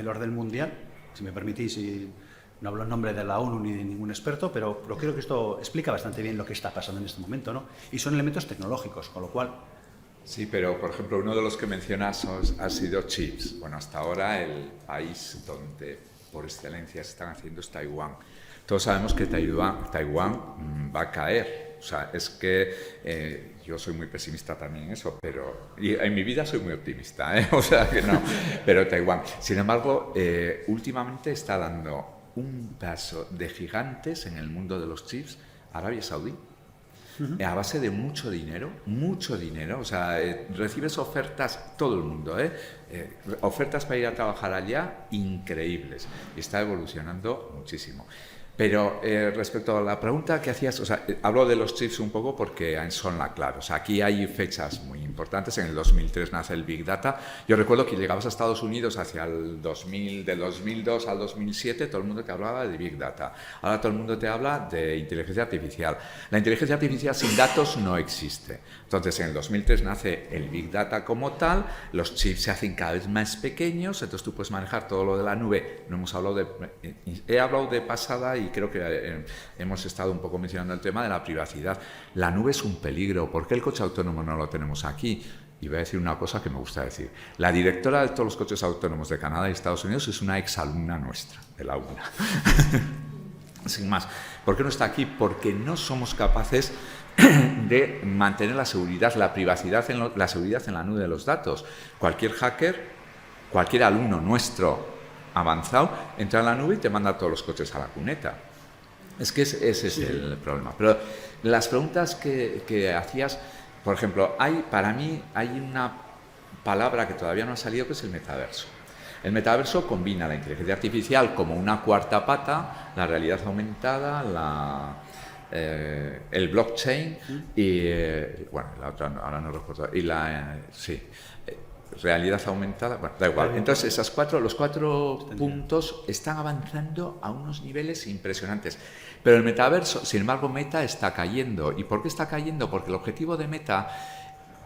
orden mundial, si me permitís, y no hablo en nombre de la ONU ni de ningún experto, pero creo que esto explica bastante bien lo que está pasando en este momento, ¿no? Y son elementos tecnológicos, con lo cual... Sí, pero por ejemplo, uno de los que mencionas ha sido chips. Bueno, hasta ahora el país donde por excelencia se están haciendo es Taiwán. Todos sabemos que Taiwán va a caer. O sea, es que yo soy muy pesimista también en eso, pero y en mi vida soy muy optimista, ¿eh? O sea que no. Pero Taiwán, sin embargo, últimamente está dando un paso de gigantes en el mundo de los chips Arabia Saudí. A base de mucho dinero, o sea, recibes ofertas, todo el mundo, ofertas para ir a trabajar allá increíbles, y está evolucionando muchísimo. Pero respecto a la pregunta que hacías, o sea, hablo de los chips un poco porque son la clave. O sea, aquí hay fechas muy importantes. En el 2003 nace el Big Data. Yo recuerdo que llegabas a Estados Unidos hacia el 2000, del 2002 al 2007, todo el mundo te hablaba de Big Data. Ahora todo el mundo te habla de inteligencia artificial. La inteligencia artificial sin datos no existe. Entonces, en el 2003 nace el Big Data como tal, los chips se hacen cada vez más pequeños, entonces tú puedes manejar todo lo de la nube. No hemos hablado he hablado de pasada y creo que hemos estado un poco mencionando el tema de la privacidad. La nube es un peligro. ¿Por qué el coche autónomo no lo tenemos aquí? Y voy a decir una cosa que me gusta decir. La directora de todos los coches autónomos de Canadá y Estados Unidos es una exalumna nuestra, de la UNA. Sin más. ¿Por qué no está aquí? Porque no somos capaces de mantener la seguridad, la privacidad, la seguridad en la nube de los datos. Cualquier hacker, cualquier alumno nuestro avanzado, entra en la nube y te manda todos los coches a la cuneta. Es que ese es el problema. Pero las preguntas que hacías, por ejemplo, para mí hay una palabra que todavía no ha salido, que es el metaverso. El metaverso combina la inteligencia artificial como una cuarta pata, la realidad aumentada, el blockchain y, bueno, la otra ahora no recuerdo, y realidad aumentada, bueno, da igual. Entonces, los cuatro puntos están avanzando a unos niveles impresionantes. Pero el metaverso, sin embargo, Meta está cayendo. ¿Y por qué está cayendo? Porque el objetivo de Meta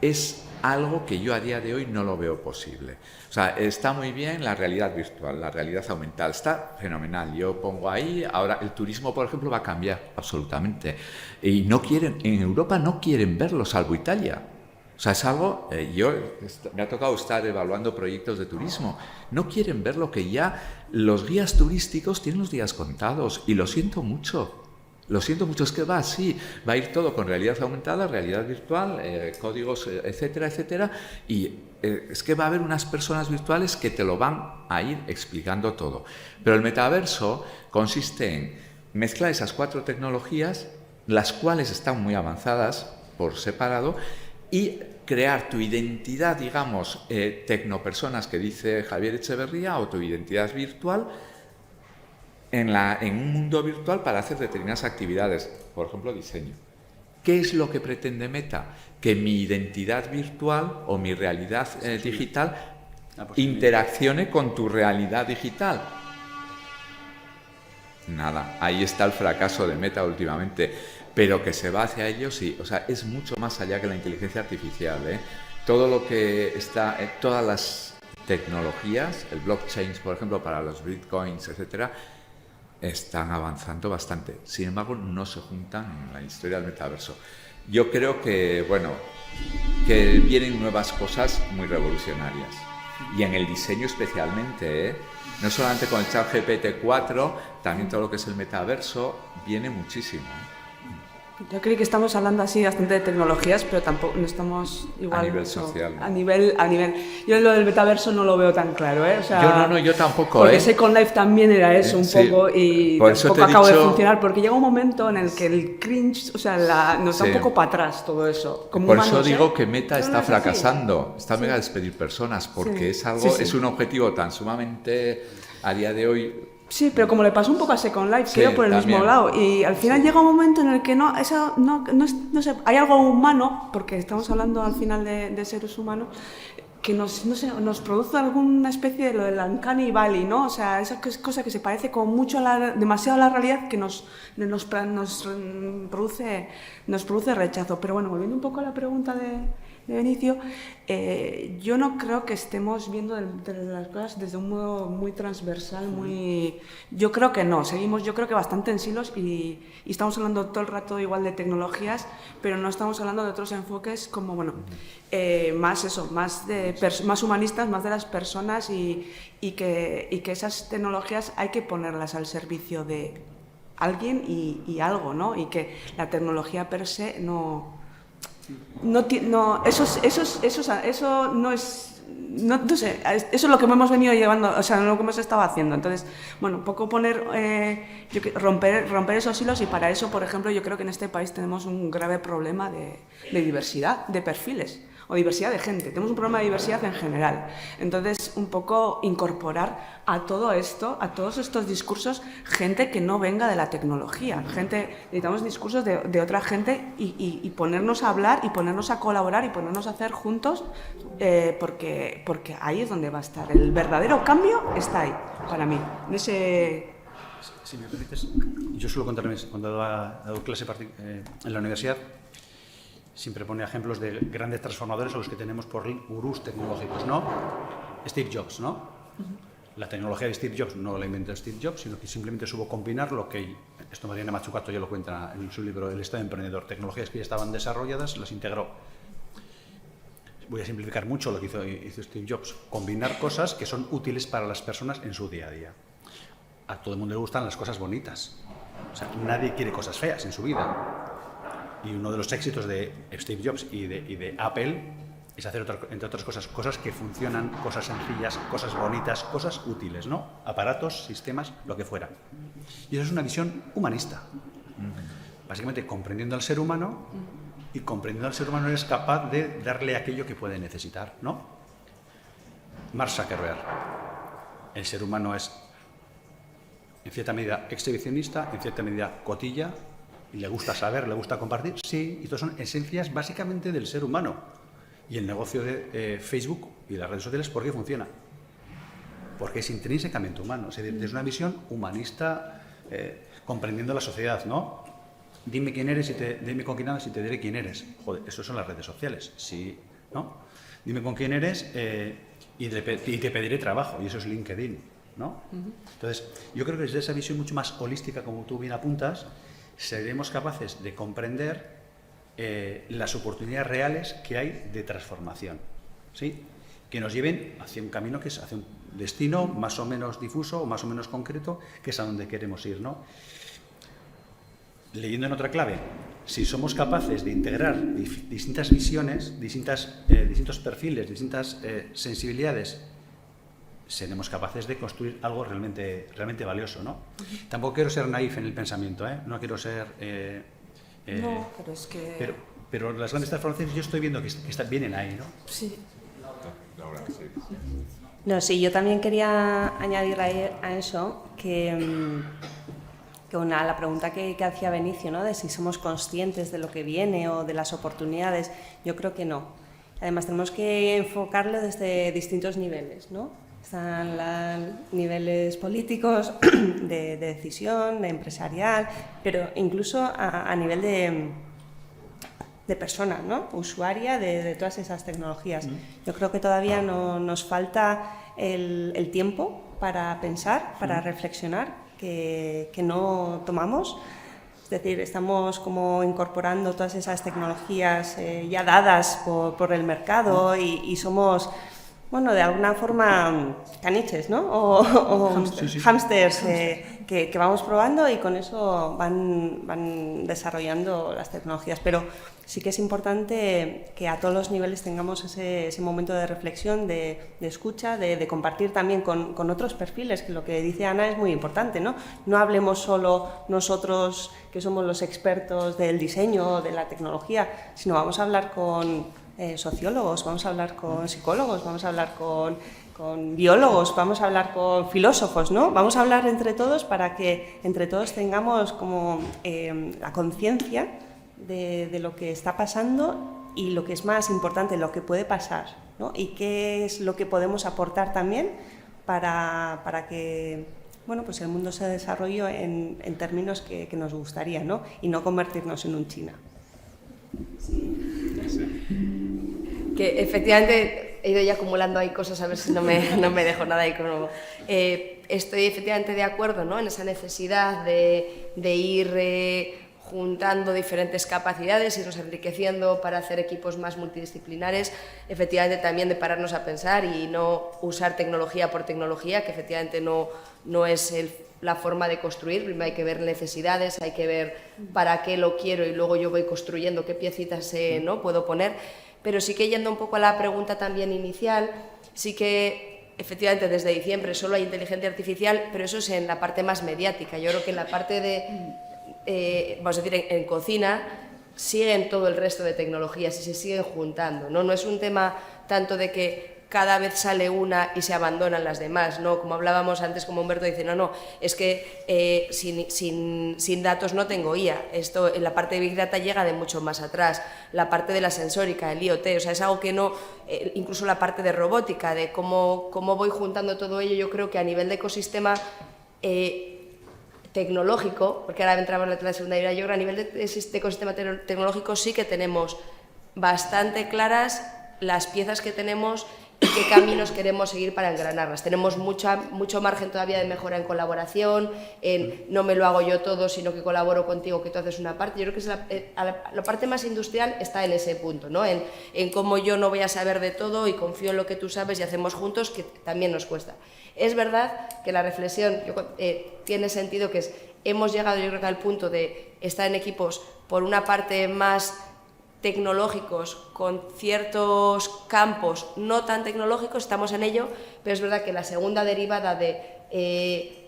es algo que yo a día de hoy no lo veo posible. O sea, está muy bien la realidad virtual, la realidad aumentada, está fenomenal. Yo pongo ahí, ahora el turismo, por ejemplo, va a cambiar absolutamente. Y en Europa no quieren verlo, salvo Italia. O sea, es algo, me ha tocado estar evaluando proyectos de turismo, no quieren ver lo que ya los guías turísticos tienen los días contados, y lo siento mucho, es que va así, va a ir todo con realidad aumentada, realidad virtual, códigos, etcétera, etcétera, y es que va a haber unas personas virtuales que te lo van a ir explicando todo. Pero el metaverso consiste en mezclar esas cuatro tecnologías, las cuales están muy avanzadas por separado, y crear tu identidad, digamos, tecnopersonas, que dice Javier Echeverría, o tu identidad virtual en un mundo virtual para hacer determinadas actividades, por ejemplo, diseño. ¿Qué es lo que pretende Meta? Que mi identidad virtual o mi realidad digital interaccione con tu realidad digital. Nada, ahí está el fracaso de Meta últimamente. Pero que se va hacia ello, sí. O sea, es mucho más allá que la inteligencia artificial, ¿eh? Todo lo que está, todas las tecnologías, el blockchain, por ejemplo, para los bitcoins, etcétera, están avanzando bastante. Sin embargo, no se juntan en la historia del metaverso. Yo creo que, bueno, que vienen nuevas cosas muy revolucionarias. Y en el diseño especialmente, ¿eh? No solamente con el ChatGPT 4, también todo lo que es el metaverso, viene muchísimo, ¿eh? Yo creo que estamos hablando así bastante de tecnologías, pero tampoco no estamos igual. A nivel social. A nivel. Yo lo del metaverso no lo veo tan claro, ¿eh? O sea, yo tampoco, porque Second Life también era eso un sí. poco, y por eso tampoco acabo de dicho, funcionar, porque llega un momento en el que el cringe, o sea, nos da un poco para atrás todo eso. Como por humanos, eso digo que Meta está fracasando, está sí. mega a despedir personas, porque es algo, Sí. es un objetivo tan sumamente a día de hoy. Sí, pero como le pasó un poco a Second Life, Sí, que iba por el también. mismo lado. Y al final llega un momento en el que no sé, hay algo humano, porque estamos hablando al final de seres humanos, que nos produce alguna especie de lo del uncanny valley, ¿no? O sea, esa cosa que se parece como mucho demasiado a la realidad, que nos produce rechazo. Pero bueno, volviendo un poco a la pregunta de Benicio, yo no creo que estemos viendo las cosas desde un modo muy transversal, yo creo que no, seguimos yo creo que bastante en silos, y estamos hablando todo el rato igual de tecnologías, pero no estamos hablando de otros enfoques como, bueno, más humanistas, más de las personas, y que esas tecnologías hay que ponerlas al servicio de alguien y algo, ¿no? Y que la tecnología per se eso no es, no sé, eso es lo que hemos venido llevando, o sea, lo que hemos estado haciendo. Entonces, bueno, un poco romper esos hilos, y para eso, por ejemplo, yo creo que en este país tenemos un grave problema de diversidad de perfiles, o diversidad de gente. Tenemos un problema de diversidad en general. Entonces, un poco incorporar a todo esto, a todos estos discursos, gente que no venga de la tecnología. Necesitamos discursos de otra gente, y ponernos a hablar, y ponernos a colaborar, y ponernos a hacer juntos, porque ahí es donde va a estar. El verdadero cambio está ahí, para mí. Si me permites, yo suelo contar, cuando he dado clase en la universidad, siempre pone ejemplos de grandes transformadores a los que tenemos por gurús tecnológicos, ¿no? Steve Jobs, ¿no? La tecnología de Steve Jobs no la inventó Steve Jobs, sino que simplemente supo combinar lo que, esto Mariana Mazzucato ya lo cuenta en su libro El Estado Emprendedor, tecnologías que ya estaban desarrolladas, las integró. Voy a simplificar mucho lo que hizo Steve Jobs, combinar cosas que son útiles para las personas en su día a día. A todo el mundo le gustan las cosas bonitas, o sea, nadie quiere cosas feas en su vida. Y uno de los éxitos de Steve Jobs y de Apple es hacer, entre otras cosas que funcionan, cosas sencillas, cosas bonitas, cosas útiles, ¿no? Aparatos, sistemas, lo que fuera. Y eso es una visión humanista. Básicamente, comprendiendo al ser humano, y comprendiendo al ser humano eres capaz de darle aquello que puede necesitar, ¿no? Mark Zuckerberg. El ser humano es, en cierta medida, exhibicionista, en cierta medida, cotilla, y le gusta saber, le gusta compartir. Sí, y estas son esencias básicamente del ser humano. Y el negocio de Facebook y las redes sociales, ¿por qué funciona? Porque es intrínsecamente humano, es decir, desde una visión humanista, comprendiendo la sociedad, ¿no? Dime quién eres, dime con quién andas y te diré quién eres. Joder, eso son las redes sociales, sí, ¿no? Dime con quién eres y te pediré trabajo, y eso es LinkedIn, ¿no? Entonces, yo creo que desde esa visión mucho más holística, como tú bien apuntas, seremos capaces de comprender las oportunidades reales que hay de transformación, ¿sí? Que nos lleven hacia un camino que es hacia un destino más o menos difuso o más o menos concreto, que es a donde queremos ir, ¿no? Leyendo en otra clave, si somos capaces de integrar distintas visiones, distintos perfiles, distintas sensibilidades, seremos capaces de construir algo realmente valioso, ¿no? Tampoco quiero ser naif en el pensamiento, ¿eh? No quiero ser... no, pero es que... Pero las grandes transformaciones yo estoy viendo que vienen ahí, ¿no? Sí. No, sí, yo también quería añadir a eso que la pregunta que hacía Benicio, ¿no? De si somos conscientes de lo que viene o de las oportunidades, yo creo que no. Además, tenemos que enfocarlo desde distintos niveles, ¿no? Están los niveles políticos, de decisión, de empresarial, pero incluso a nivel de persona, ¿no? Usuaria de todas esas tecnologías. Yo creo que todavía nos falta el tiempo para pensar, para reflexionar, que no tomamos. Es decir, estamos como incorporando todas esas tecnologías ya dadas por el mercado y somos, bueno, de alguna forma caniches, ¿no? O hámsters que vamos probando y con eso van desarrollando las tecnologías. Pero sí que es importante que a todos los niveles tengamos ese momento de reflexión, de escucha, de compartir también con otros perfiles, que lo que dice Ana es muy importante, ¿no? No hablemos solo nosotros, que somos los expertos del diseño, de la tecnología, sino vamos a hablar con sociólogos, vamos a hablar con psicólogos, vamos a hablar con biólogos, vamos a hablar con filósofos, ¿no? Vamos a hablar entre todos para que entre todos tengamos como la conciencia de lo que está pasando y lo que es más importante, lo que puede pasar, ¿no? Y qué es lo que podemos aportar también para que, bueno, pues el mundo se desarrolle en términos que nos gustaría, ¿no? Y no convertirnos en un China. Que efectivamente he ido ya acumulando ahí cosas, a ver si no me dejo nada ahí como... estoy efectivamente de acuerdo, ¿no? En esa necesidad de ir juntando diferentes capacidades, irnos enriqueciendo para hacer equipos más multidisciplinares, efectivamente también de pararnos a pensar y no usar tecnología por tecnología, que efectivamente no es la forma de construir. Primero hay que ver necesidades, hay que ver para qué lo quiero y luego yo voy construyendo qué piecitas ¿no? puedo poner. Pero sí que yendo un poco a la pregunta también inicial, sí que efectivamente desde diciembre solo hay inteligencia artificial, pero eso es en la parte más mediática. Yo creo que en la parte de, vamos a decir, en cocina, siguen todo el resto de tecnologías y se siguen juntando, ¿no? No es un tema tanto de que cada vez sale una y se abandonan las demás, ¿no? Como hablábamos antes, como Humberto dice, no, es que sin datos no tengo IA. Esto en la parte de Big Data llega de mucho más atrás. La parte de la sensórica, el IoT, o sea, es algo que no, incluso la parte de robótica, de cómo voy juntando todo ello, yo creo que a nivel de ecosistema tecnológico, porque ahora entramos en la segunda idea, yo creo que a nivel de ecosistema tecnológico sí que tenemos bastante claras las piezas que tenemos y qué caminos queremos seguir para engranarlas. Tenemos mucho margen todavía de mejora en colaboración, en no me lo hago yo todo, sino que colaboro contigo, que tú haces una parte. Yo creo que la parte más industrial está en ese punto, ¿no? En cómo yo no voy a saber de todo y confío en lo que tú sabes y hacemos juntos, que también nos cuesta. Es verdad que la reflexión tiene sentido, que hemos llegado yo creo que al punto de estar en equipos, por una parte más tecnológicos, con ciertos campos no tan tecnológicos, estamos en ello, pero es verdad que la segunda derivada de,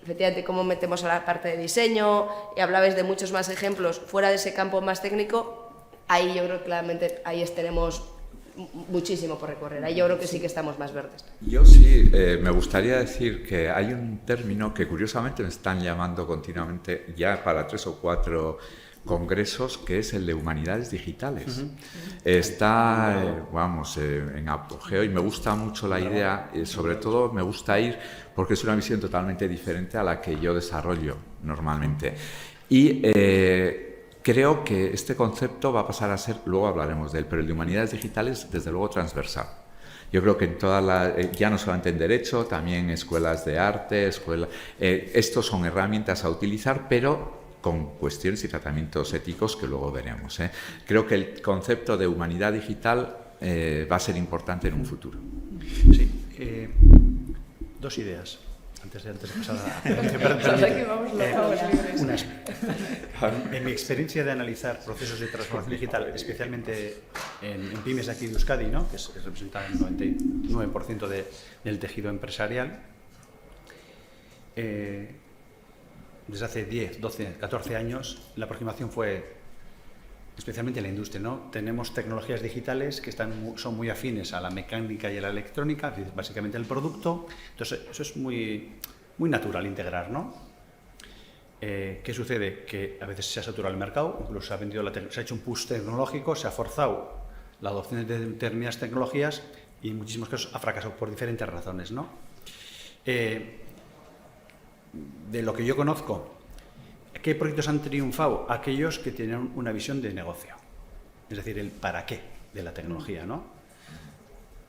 efectivamente, cómo metemos a la parte de diseño, y hablabais de muchos más ejemplos fuera de ese campo más técnico, ahí yo creo que claramente ahí tenemos muchísimo por recorrer. Ahí yo creo que sí que estamos más verdes. Yo sí, me gustaría decir que hay un término que curiosamente me están llamando continuamente ya para 3 o 4 congresos, que es el de humanidades digitales. Está, en apogeo y me gusta mucho la idea, sobre todo me gusta ir porque es una visión totalmente diferente a la que yo desarrollo normalmente. Y creo que este concepto va a pasar a ser, luego hablaremos de él, pero el de humanidades digitales desde luego transversal. Yo creo que en todas las, ya no solamente en Derecho, también escuelas de arte, estos son herramientas a utilizar, pero con cuestiones y tratamientos éticos que luego veremos. Creo que el concepto de humanidad digital va a ser importante en un futuro. Sí, 2 ideas. Antes de pasar a... En mi experiencia de analizar procesos de transformación digital, especialmente en pymes de aquí de Euskadi, ¿no? Que representan el 99% del tejido empresarial, desde hace 10, 12, 14 años, la aproximación fue especialmente en la industria, ¿no? Tenemos tecnologías digitales que son muy afines a la mecánica y a la electrónica, básicamente el producto. Entonces, eso es muy natural integrar, ¿no? ¿Qué sucede? Que a veces se ha saturado el mercado, incluso se ha hecho un push tecnológico, se ha forzado la adopción de determinadas tecnologías y en muchísimos casos ha fracasado por diferentes razones, ¿no? De lo que yo conozco, ¿qué proyectos han triunfado? Aquellos que tienen una visión de negocio, es decir, el para qué de la tecnología, ¿no?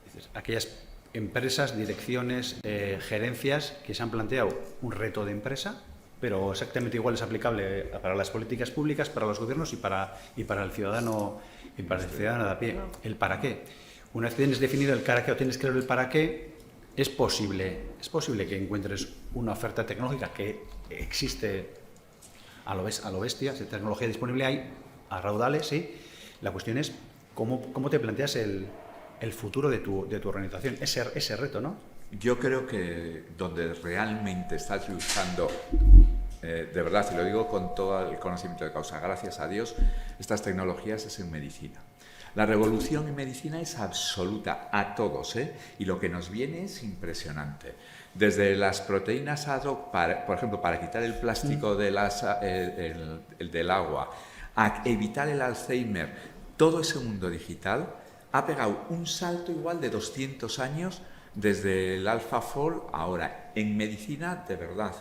Es decir, aquellas empresas, direcciones, gerencias que se han planteado un reto de empresa, pero exactamente igual es aplicable para las políticas públicas, para los gobiernos y para el ciudadano de a pie. El para qué. Una vez tienes definido el para qué o tienes claro el para qué, es posible que encuentres una oferta tecnológica que existe a lo bestia, si tecnología disponible hay, a raudales, sí. La cuestión es cómo te planteas el futuro de tu organización, ese reto, ¿no? Yo creo que donde realmente está triunfando, de verdad, y lo digo con todo el conocimiento de causa, gracias a Dios, estas tecnologías es en medicina. La revolución en medicina es absoluta a todos, y lo que nos viene es impresionante. Desde las proteínas ad hoc, por ejemplo, para quitar el plástico del agua, a evitar el Alzheimer, todo ese mundo digital ha pegado un salto igual de 200 años desde el AlphaFold ahora. En medicina, de verdad,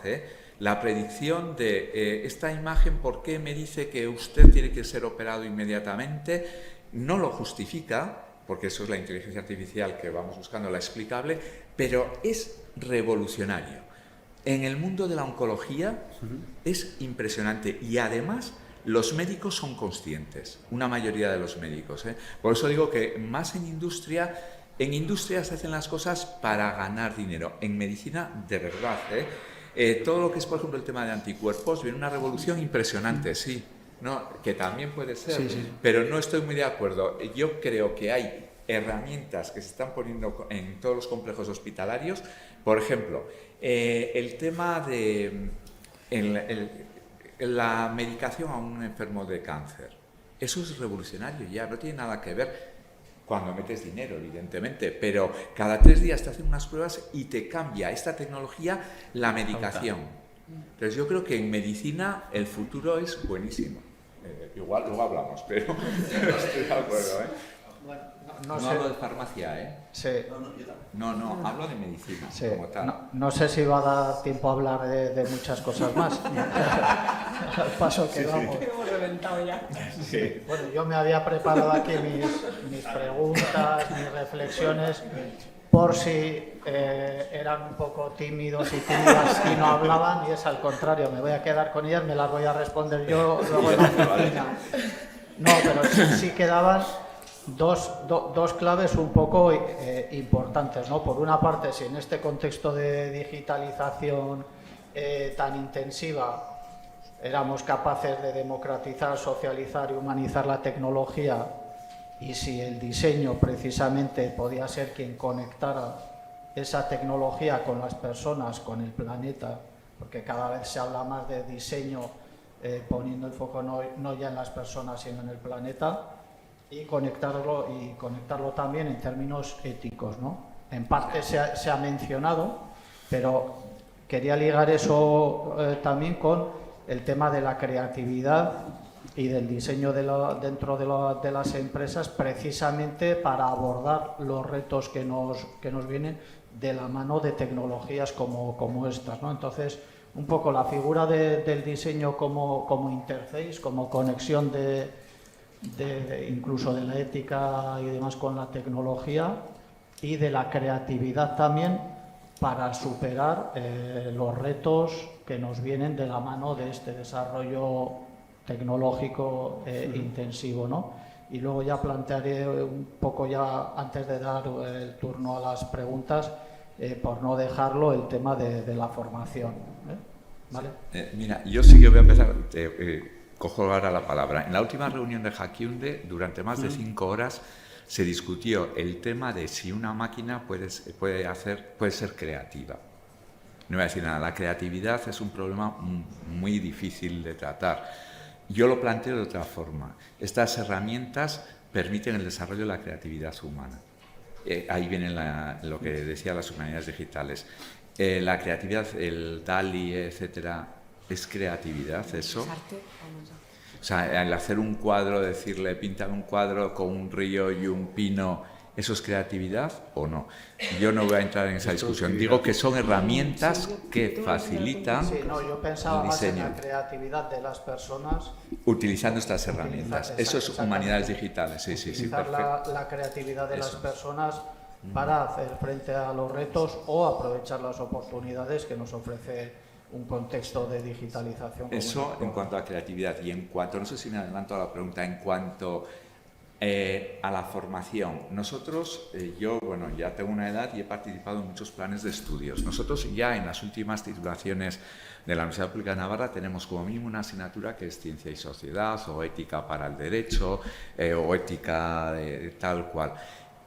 la predicción de esta imagen, ¿por qué me dice que usted tiene que ser operado inmediatamente? No lo justifica, porque eso es la inteligencia artificial que vamos buscando, la explicable, pero es revolucionario. En el mundo de la oncología es impresionante y además los médicos son conscientes, una mayoría de los médicos. Por eso digo que más en industria se hacen las cosas para ganar dinero. En medicina, de verdad, todo lo que es, por ejemplo, el tema de anticuerpos, viene una revolución impresionante, sí. No, que también puede ser, sí. Pero no estoy muy de acuerdo. Yo creo que hay herramientas que se están poniendo en todos los complejos hospitalarios. Por ejemplo, el tema de la medicación a un enfermo de cáncer. Eso es revolucionario ya, no tiene nada que ver cuando metes dinero, evidentemente, pero cada 3 días te hacen unas pruebas y te cambia esta tecnología la medicación. Entonces yo creo que en medicina el futuro es buenísimo. Igual luego hablamos, pero estoy de acuerdo, Bueno, no sé. hablo de farmacia, Sí. No, hablo de medicina, Sí. como tal. No sé si va a dar tiempo a hablar de muchas cosas más. Al paso que vamos. Hemos reventado ya. Sí. Bueno, yo me había preparado aquí mis preguntas, mis reflexiones, por si eran un poco tímidos y tímidas y no hablaban, y es al contrario, me voy a quedar con ellas, me las voy a responder yo luego en la oficina. No, pero sí quedaban dos claves un poco importantes, ¿no? Por una parte, si en este contexto de digitalización tan intensiva éramos capaces de democratizar, socializar y humanizar la tecnología, y si el diseño precisamente podía ser quien conectara esa tecnología con las personas, con el planeta, porque cada vez se habla más de diseño poniendo el foco no ya en las personas sino en el planeta, y conectarlo también en términos éticos, ¿no? En parte se ha mencionado, pero quería ligar eso también con el tema de la creatividad y del diseño dentro de las empresas, precisamente para abordar los retos que nos vienen de la mano de tecnologías como estas, ¿no? Entonces, un poco la figura del diseño como interface, como conexión incluso de la ética y demás con la tecnología, y de la creatividad también para superar los retos que nos vienen de la mano de este desarrollo tecnológico intensivo, ¿no? Y luego ya plantearé un poco, ya antes de dar el turno a las preguntas, por no dejarlo, el tema de la formación, ¿vale? Mira, yo sí que voy a empezar, cojo ahora la palabra. En la última reunión de Hackiunde, durante más de 5 horas, se discutió el tema de si una máquina puede ser creativa. No voy a decir nada, la creatividad es un problema muy difícil de tratar. Yo lo planteo de otra forma. Estas herramientas permiten el desarrollo de la creatividad humana. Ahí viene lo que decía las humanidades digitales. La creatividad, el DALL-E, etcétera, ¿es creatividad eso? ¿Es arte o no es arte? O sea, el hacer un cuadro, decirle, píntame un cuadro con un río y un pino, ¿eso es creatividad o no? Yo no voy a entrar en esa discusión. Digo que son herramientas que facilitan Sí, no, yo pensaba el más en diseño, la creatividad de las personas. utilizando estas herramientas. Eso es humanidades digitales, sí, Utilizar perfecto. la creatividad de las Eso. personas para hacer frente a los retos o aprovechar las oportunidades que nos ofrece un contexto de digitalización. Eso en cuanto a creatividad. Y en cuanto, no sé si me adelanto a la pregunta, en cuanto a la formación. Nosotros, yo, bueno, ya tengo una edad y he participado en muchos planes de estudios. Nosotros ya en las últimas titulaciones de la Universidad Pública de Navarra tenemos como mínimo una asignatura que es Ciencia y Sociedad, o Ética para el Derecho, o Ética tal cual.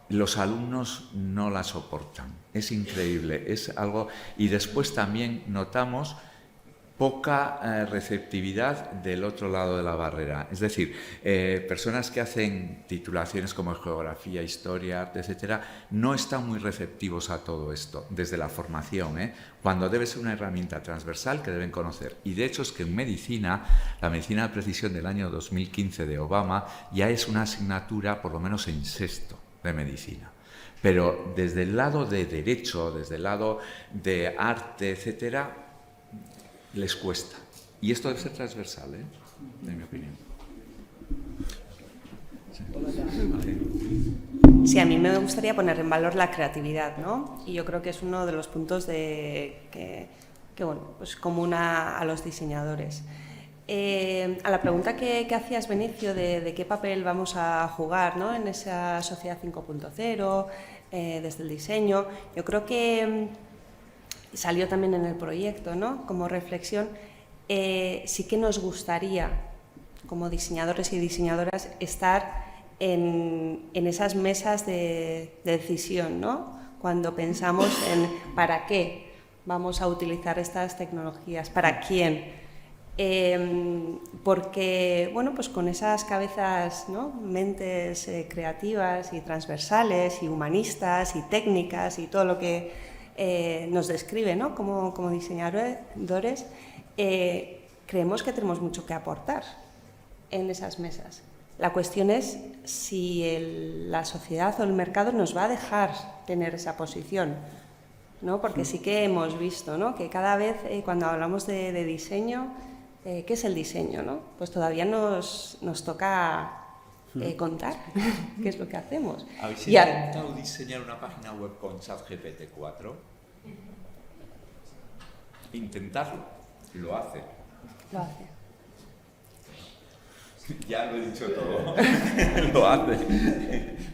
Los alumnos no la soportan, es increíble, es algo. Y después también notamos poca receptividad del otro lado de la barrera. Es decir, personas que hacen titulaciones como geografía, historia, arte, etcétera, no están muy receptivos a todo esto desde la formación, cuando debe ser una herramienta transversal que deben conocer. Y de hecho es que en medicina, la medicina de precisión del año 2015 de Obama ya es una asignatura por lo menos en sexto de medicina. Pero desde el lado de derecho, desde el lado de arte, etcétera, les cuesta. Y esto debe ser transversal, en mi opinión. Sí, a mí me gustaría poner en valor la creatividad, ¿no? Y yo creo que es uno de los puntos que bueno, pues común a los diseñadores. A la pregunta que hacías, Benicio, de qué papel vamos a jugar, ¿no?, en esa sociedad 5.0, desde el diseño, yo creo que salió también en el proyecto, ¿no?, como reflexión. Sí que nos gustaría, como diseñadores y diseñadoras, estar en esas mesas de decisión, ¿no?, cuando pensamos en para qué vamos a utilizar estas tecnologías, para quién. Porque, bueno, pues con esas cabezas, ¿no?, mentes creativas y transversales y humanistas y técnicas y todo lo que nos describe, ¿no?, como diseñadores, creemos que tenemos mucho que aportar en esas mesas. La cuestión es si la sociedad o el mercado nos va a dejar tener esa posición, ¿no? Porque sí que hemos visto, ¿no?, que cada vez cuando hablamos de diseño, ¿qué es el diseño, no? Pues todavía nos toca contar qué es lo que hacemos. ¿Habéis intentado diseñar una página web con ChatGPT 4? Intentarlo, lo hace. Lo hace. Ya lo he dicho todo. Lo hace.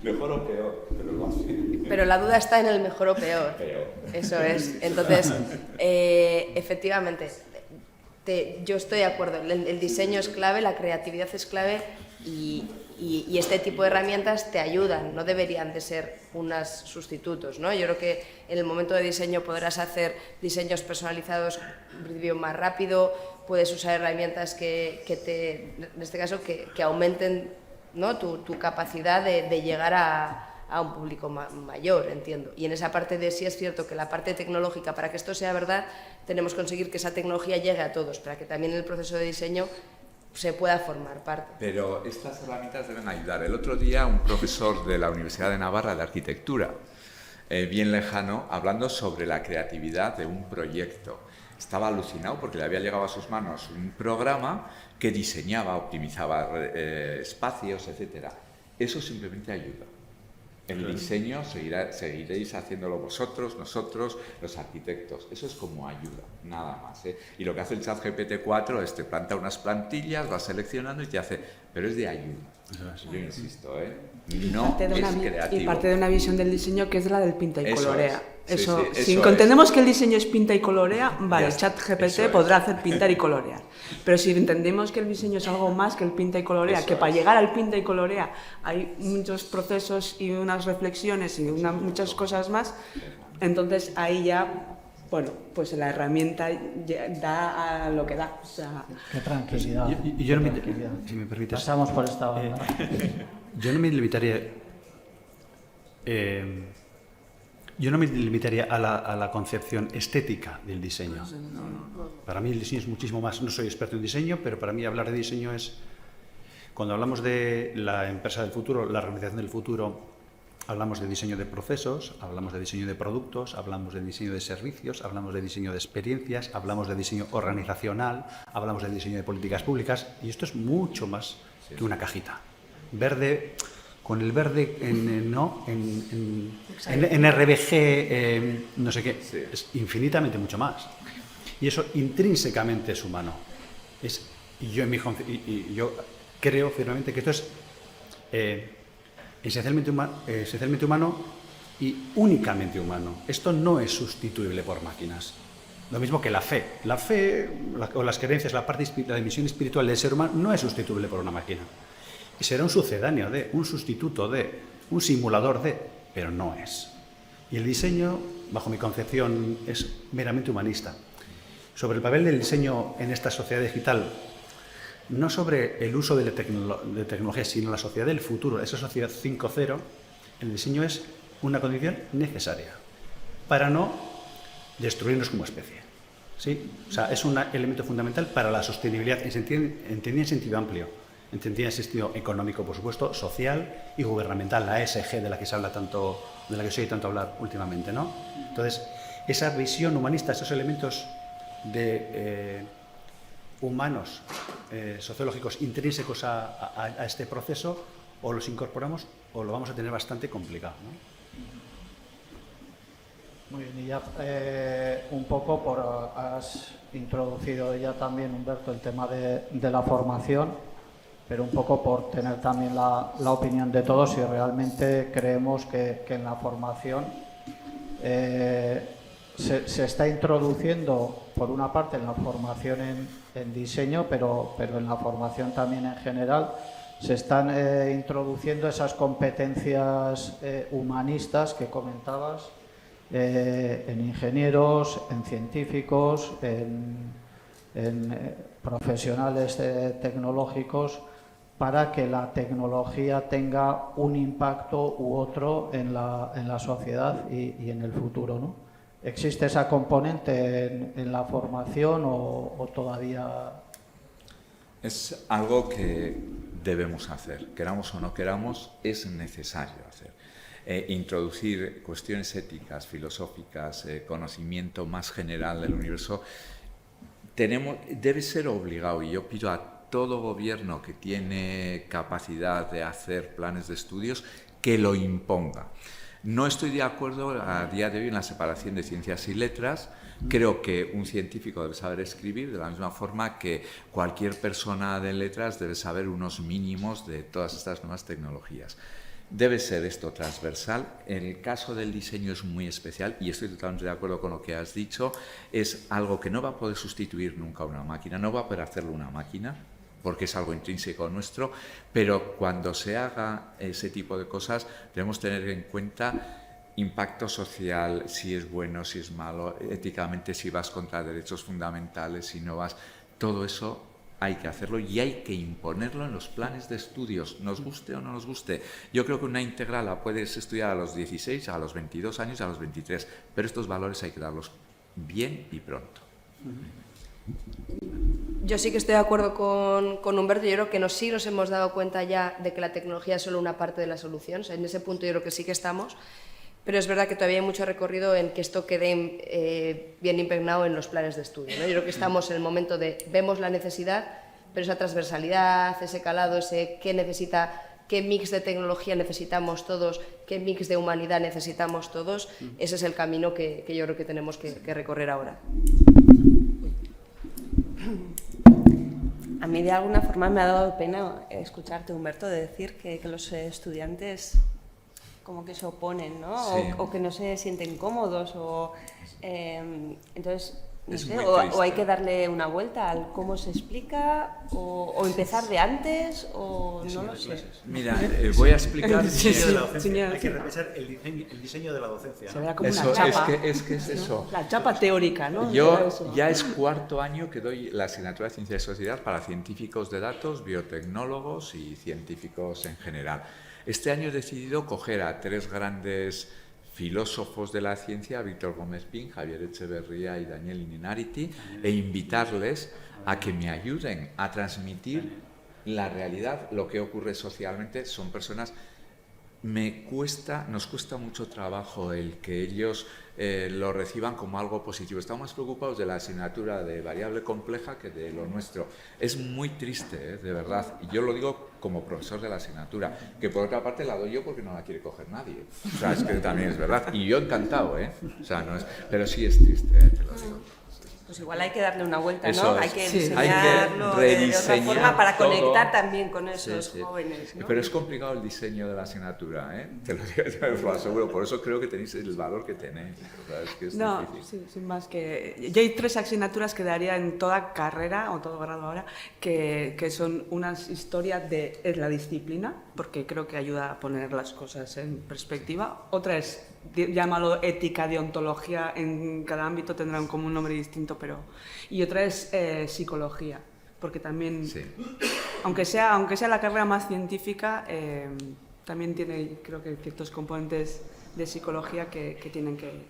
Mejor o peor, pero lo hace. Pero la duda está en el mejor o peor. Peor. Eso es. Entonces, efectivamente, yo estoy de acuerdo. El diseño es clave, la creatividad es clave y este tipo de herramientas te ayudan, no deberían de ser unos sustitutos, ¿no? Yo creo que en el momento de diseño podrás hacer diseños personalizados más rápido, puedes usar herramientas que en este caso, que aumenten ¿no? tu capacidad de llegar a un público mayor, entiendo. Y en esa parte de sí es cierto que la parte tecnológica, para que esto sea verdad, tenemos que conseguir que esa tecnología llegue a todos, para que también el proceso de diseño se pueda formar parte. Pero estas herramientas deben ayudar. El otro día un profesor de la Universidad de Navarra de Arquitectura, bien lejano, hablando sobre la creatividad de un proyecto. Estaba alucinado porque le había llegado a sus manos un programa que diseñaba, optimizaba espacios, etc. Eso simplemente ayuda. El diseño seguiréis haciéndolo vosotros, nosotros, los arquitectos. Eso es como ayuda, nada más. Y lo que hace el ChatGPT 4 es te planta unas plantillas, vas seleccionando y te hace... Pero es de ayuda. Yo insisto, no es creativo. Y parte de una visión del diseño que es la del pinta y Eso colorea. es. Sí, sí, si eso entendemos que el diseño es pinta y colorea, vale, Ya está, ChatGPT eso podrá hacer pintar y colorear. Pero si entendemos que el diseño es algo más que el pinta y colorea, Eso que para es. llegar al pinta y colorea hay muchos procesos y unas reflexiones y muchas cosas más, entonces ahí ya, bueno, pues la herramienta da a lo que da. O sea, Qué tranquilidad. Y yo no me, tranquilidad. si me permites, Pasamos por esta banda. yo no me limitaría, a la concepción estética del diseño. Para mí el diseño es muchísimo más. No soy experto en diseño, pero para mí hablar de diseño es, cuando hablamos de la empresa del futuro, la organización del futuro, hablamos de diseño de procesos, hablamos de diseño de productos, hablamos de diseño de servicios, hablamos de diseño de experiencias, hablamos de diseño organizacional, hablamos de diseño de políticas públicas, y esto es mucho más que una cajita. Verde, con el verde en RBG, no sé qué, Sí. es infinitamente mucho más. Y eso intrínsecamente es humano. Y yo creo firmemente que esto es esencialmente humano y únicamente humano. Esto no es sustituible por máquinas. Lo mismo que la fe. La fe o las creencias, la dimensión espiritual del ser humano no es sustituible por una máquina. Y será un sucedáneo de, un sustituto de, un simulador de, pero no es. Y el diseño, bajo mi concepción, es meramente humanista. Sobre el papel del diseño en esta sociedad digital, no sobre el uso de tecnología, sino la sociedad del futuro, esa sociedad 5.0, el diseño es una condición necesaria para no destruirnos como especie. ¿Sí? O sea, es un elemento fundamental para la sostenibilidad, entendida en sentido amplio, entendida en sentido económico, por supuesto, social y gubernamental, la ESG de la que se habla tanto, de la que se oye tanto hablar últimamente, ¿no? Entonces, esa visión humanista, esos elementos humanos, sociológicos, intrínsecos a este proceso, o los incorporamos o lo vamos a tener bastante complicado, ¿no? Muy bien, y ya un poco has introducido ya también, Humberto, el tema de la formación, pero un poco por tener también la opinión de todos, si realmente creemos que en la formación se está introduciendo, por una parte, en la formación en diseño, pero en la formación también en general, se están introduciendo esas competencias humanistas que comentabas, en ingenieros, en científicos, en profesionales tecnológicos, para que la tecnología tenga un impacto u otro en la sociedad y en el futuro, ¿no? ¿Existe esa componente en la formación o todavía...? Es algo que debemos hacer, queramos o no queramos, es necesario hacer. Introducir cuestiones éticas, filosóficas, conocimiento más general del universo, debe ser obligado, y yo pido a todo gobierno que tiene capacidad de hacer planes de estudios que lo imponga. No estoy de acuerdo a día de hoy en la separación de ciencias y letras. Creo que un científico debe saber escribir de la misma forma que cualquier persona de letras debe saber unos mínimos de todas estas nuevas tecnologías. Debe ser esto transversal. En el caso del diseño es muy especial y estoy totalmente de acuerdo con lo que has dicho. Es algo que no va a poder sustituir nunca una máquina, no va a poder hacerlo una máquina, porque es algo intrínseco nuestro, pero cuando se haga ese tipo de cosas debemos tener en cuenta impacto social, si es bueno, si es malo, éticamente si vas contra derechos fundamentales, si no vas, todo eso hay que hacerlo y hay que imponerlo en los planes de estudios, nos guste o no nos guste. Yo creo que una integral la puedes estudiar a los 16, a los 22 años y a los 23, pero estos valores hay que darlos bien y pronto. Yo sí que estoy de acuerdo con Humberto. Yo creo que sí nos hemos dado cuenta ya de que la tecnología es solo una parte de la solución. O sea, en ese punto yo creo que sí que estamos, pero es verdad que todavía hay mucho recorrido en que esto quede bien impregnado en los planes de estudio, ¿no? Yo creo que estamos en el momento de vemos la necesidad, pero esa transversalidad, ese calado, ese qué mix de tecnología necesitamos todos, qué mix de humanidad necesitamos todos, ese es el camino que yo creo que tenemos que recorrer ahora. A mí de alguna forma me ha dado pena escucharte, Humberto, de decir que los estudiantes como que se oponen, ¿no? Sí. O que no se sienten cómodos, entonces, no sé, o hay que darle una vuelta al cómo se explica, o empezar de antes, o no lo sé. Mira, voy a explicar... El diseño de la docencia. Señor, Hay que repensar el diseño de la docencia. Se verá como Eso, una chapa. es que es eso. La chapa teórica, ¿no? Yo Eso. ya es cuarto año que doy la asignatura de Ciencia y Sociedad para científicos de datos, biotecnólogos y científicos en general. Este año he decidido coger a 3 grandes filósofos de la ciencia, Víctor Gómez Pin, Javier Echeverría y Daniel Ininarity, e invitarles a que me ayuden a transmitir la realidad, lo que ocurre socialmente. Son personas... nos cuesta mucho trabajo el que ellos lo reciban como algo positivo. Estamos más preocupados de la asignatura de variable compleja que de lo nuestro. Es muy triste, de verdad. Y yo lo digo como profesor de la asignatura, que por otra parte la doy yo porque no la quiere coger nadie. O sea, es que también es verdad. Y yo encantado, ¿eh? O sea, no es, pero sí es triste, te lo digo. Pues igual hay que darle una vuelta, ¿no? Eso es. Hay que Sí. diseñarlo Hay que de otra rediseñar forma para todo. conectar también con esos Sí, sí. jóvenes, ¿no? Pero es complicado el diseño de la asignatura, ¿eh? Te lo aseguro. Por eso creo que tenéis el valor que tenéis. O sea, es que es No, difícil. sí, sin más que... Yo hay 3 asignaturas que daría en toda carrera, o todo grado ahora, que son unas historias de la disciplina, porque creo que ayuda a poner las cosas en perspectiva. Otra es, llámalo ética, deontología, en cada ámbito tendrán como un nombre distinto, pero... Y otra es psicología, porque también, Sí. aunque sea la carrera más científica, también tiene, creo que, ciertos componentes de psicología que tienen que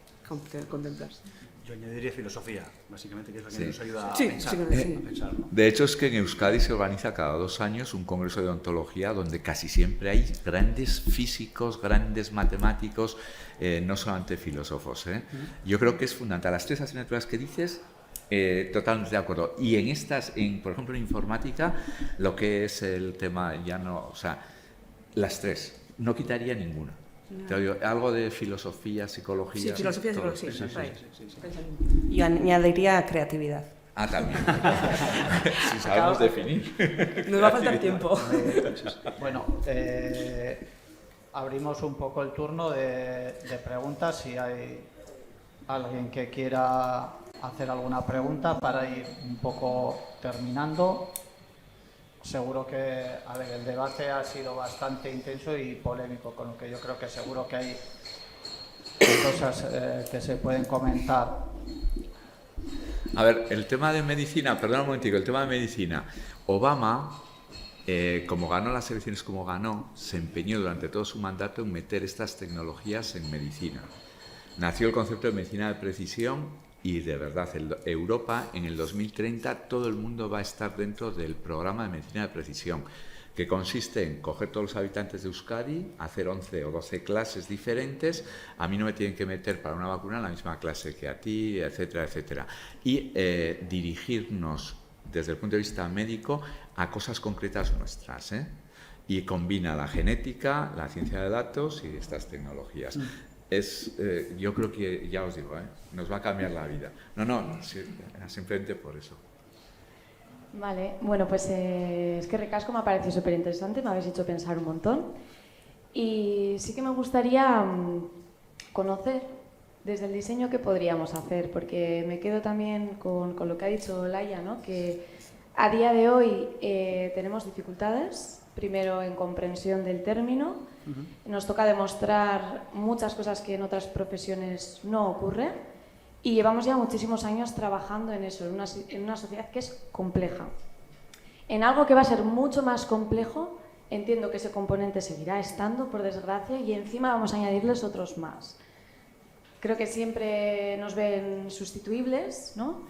contemplarse. Yo añadiría filosofía, básicamente, que es la que Sí. nos ayuda a Sí, pensar. sí. A pensar, ¿no? De hecho, es que en Euskadi se organiza cada 2 años un congreso de ontología donde casi siempre hay grandes físicos, grandes matemáticos, no solamente filósofos, ¿eh? Yo creo que es fundamental. Las 3 asignaturas que dices, totalmente de acuerdo. Y en estas, por ejemplo, en informática, lo que es el tema ya no... O sea, las 3, no quitaría ninguna. Te digo, algo de filosofía, psicología... Sí, filosofía, todo. psicología, Sí, por ahí. sí. Yo añadiría creatividad. Ah, también. Si sabemos definir. Nos va a faltar tiempo. Bueno, abrimos un poco el turno de preguntas. Si hay alguien que quiera hacer alguna pregunta para ir un poco terminando. Seguro que el debate ha sido bastante intenso y polémico, con lo que yo creo que seguro que hay cosas que se pueden comentar. A ver, el tema de medicina, perdón un momentico, el tema de medicina. Obama, como ganó las elecciones como ganó, se empeñó durante todo su mandato en meter estas tecnologías en medicina. Nació el concepto de medicina de precisión y de verdad, Europa en el 2030 todo el mundo va a estar dentro del programa de medicina de precisión, que consiste en coger todos los habitantes de Euskadi, hacer 11 o 12 clases diferentes. A mí no me tienen que meter para una vacuna en la misma clase que a ti, etcétera, etcétera. Y dirigirnos desde el punto de vista médico a cosas concretas nuestras, ¿eh? Y combina la genética, la ciencia de datos y estas tecnologías. Yo creo que, ya os digo, nos va a cambiar la vida. Simplemente por eso. Vale, bueno, pues es que Recasco me ha parecido súper interesante, me habéis hecho pensar un montón. Y sí que me gustaría conocer desde el diseño qué podríamos hacer, porque me quedo también con lo que ha dicho Laia, ¿no? Que a día de hoy tenemos dificultades, primero en comprensión del término. Nos toca demostrar muchas cosas que en otras profesiones no ocurren y llevamos ya muchísimos años trabajando en eso, en una sociedad que es compleja. en algo que va a ser mucho más complejo. Entiendo que ese componente seguirá estando, por desgracia, y encima vamos a añadirles otros más. Creo que siempre nos ven sustituibles, ¿no?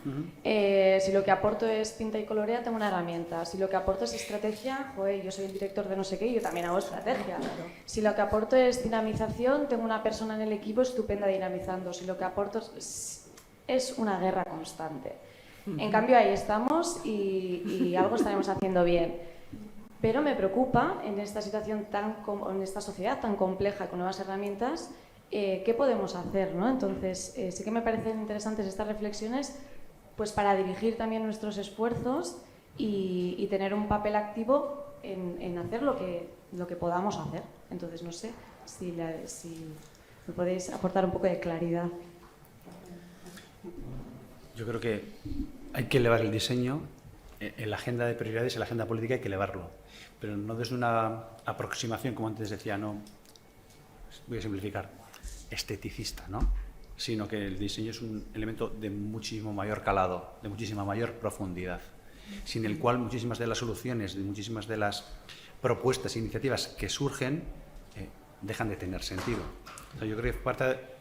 Si lo que aporto es pinta y colorea, tengo una herramienta. Si lo que aporto es estrategia, joder, yo soy el director de no sé qué y yo también hago estrategia. Si lo que aporto es dinamización, tengo una persona en el equipo estupenda dinamizando. Si lo que aporto es una guerra constante. En cambio, ahí estamos y algo estaremos haciendo bien. Pero me preocupa en esta situación en esta sociedad tan compleja con nuevas herramientas, ¿qué podemos hacer, ¿no? Entonces, sí que me parecen interesantes estas reflexiones, pues para dirigir también nuestros esfuerzos y tener un papel activo en hacer lo que podamos hacer. Entonces, no sé si me podéis aportar un poco de claridad. Yo creo que hay que elevar el diseño en la agenda de prioridades, en la agenda política hay que elevarlo, pero no desde una aproximación, como antes decía, no, voy a simplificar, esteticista, ¿no? Sino que el diseño es un elemento de muchísimo mayor calado, de muchísima mayor profundidad, sin el cual muchísimas de las soluciones, de muchísimas de las propuestas e iniciativas que surgen dejan de tener sentido. O sea, yo creo que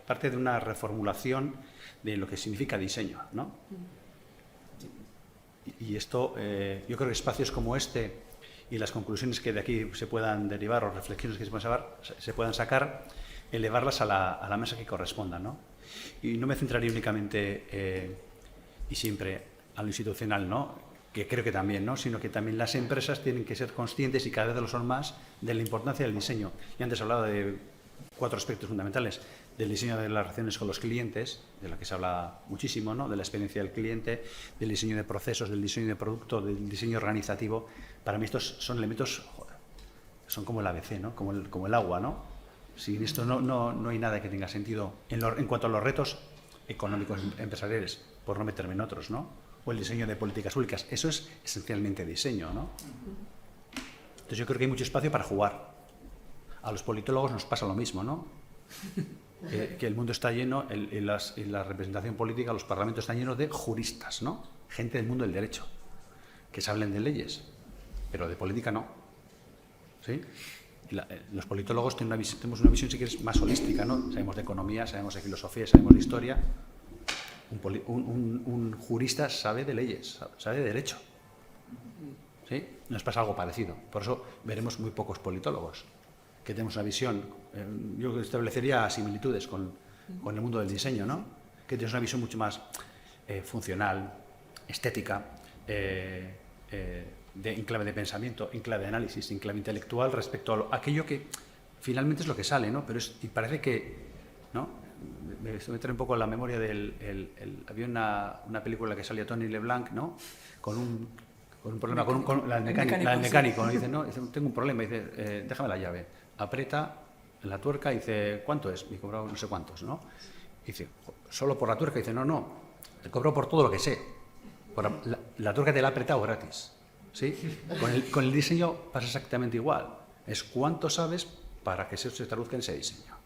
parte de una reformulación de lo que significa diseño, ¿no? Y esto, yo creo que espacios como este y las conclusiones que de aquí se puedan derivar o reflexiones que se puedan sacar, elevarlas a la mesa que corresponda, ¿no? Y no me centraría únicamente y siempre a lo institucional, ¿no? Que creo que también, ¿no? Sino que también las empresas tienen que ser conscientes, y cada vez lo son más, de la importancia del diseño. Y antes hablaba de 4 aspectos fundamentales: del diseño de las relaciones con los clientes, de la que se habla muchísimo, ¿no? De la experiencia del cliente, del diseño de procesos, del diseño de producto, del diseño organizativo. Para mí estos son elementos, son como el ABC, ¿no? Como el agua, ¿no? Sin esto no hay nada que tenga sentido en cuanto a los retos económicos empresariales, por no meterme en otros, ¿no? O el diseño de políticas públicas. Eso es esencialmente diseño, ¿no? Entonces yo creo que hay mucho espacio para jugar. A los politólogos nos pasa lo mismo, ¿no? Que el mundo está lleno, y la representación política, los parlamentos están llenos de juristas, ¿no? Gente del mundo del derecho, que se hablen de leyes, pero de política no. ¿Sí? Los politólogos tenemos una visión, si quieres, más holística, ¿no? Sabemos de economía, sabemos de filosofía, sabemos de historia. Un jurista sabe de leyes, sabe de derecho. ¿Sí? Nos pasa algo parecido. Por eso veremos muy pocos politólogos que tenemos una visión. Yo establecería similitudes con el mundo del diseño, ¿no? Que tienes una visión mucho más funcional, estética, en clave de pensamiento, en clave de análisis, en clave intelectual, respecto a aquello que finalmente es lo que sale, ¿no? Y parece que, ¿no? Me trae un poco a la memoria había una película que salía Tony LeBlanc, ¿no? Con un problema, con la del mecánico, ¿no? Dice, no, tengo un problema, dice, déjame la llave, aprieta la tuerca y dice, ¿cuánto es? Me he cobrado no sé cuántos, ¿no? Y dice, solo por la tuerca, dice, no, te cobro por todo lo que sé, la tuerca te la he apretado gratis, ¿sí? Con el diseño pasa exactamente igual, es cuánto sabes para que se traduzca en ese diseño.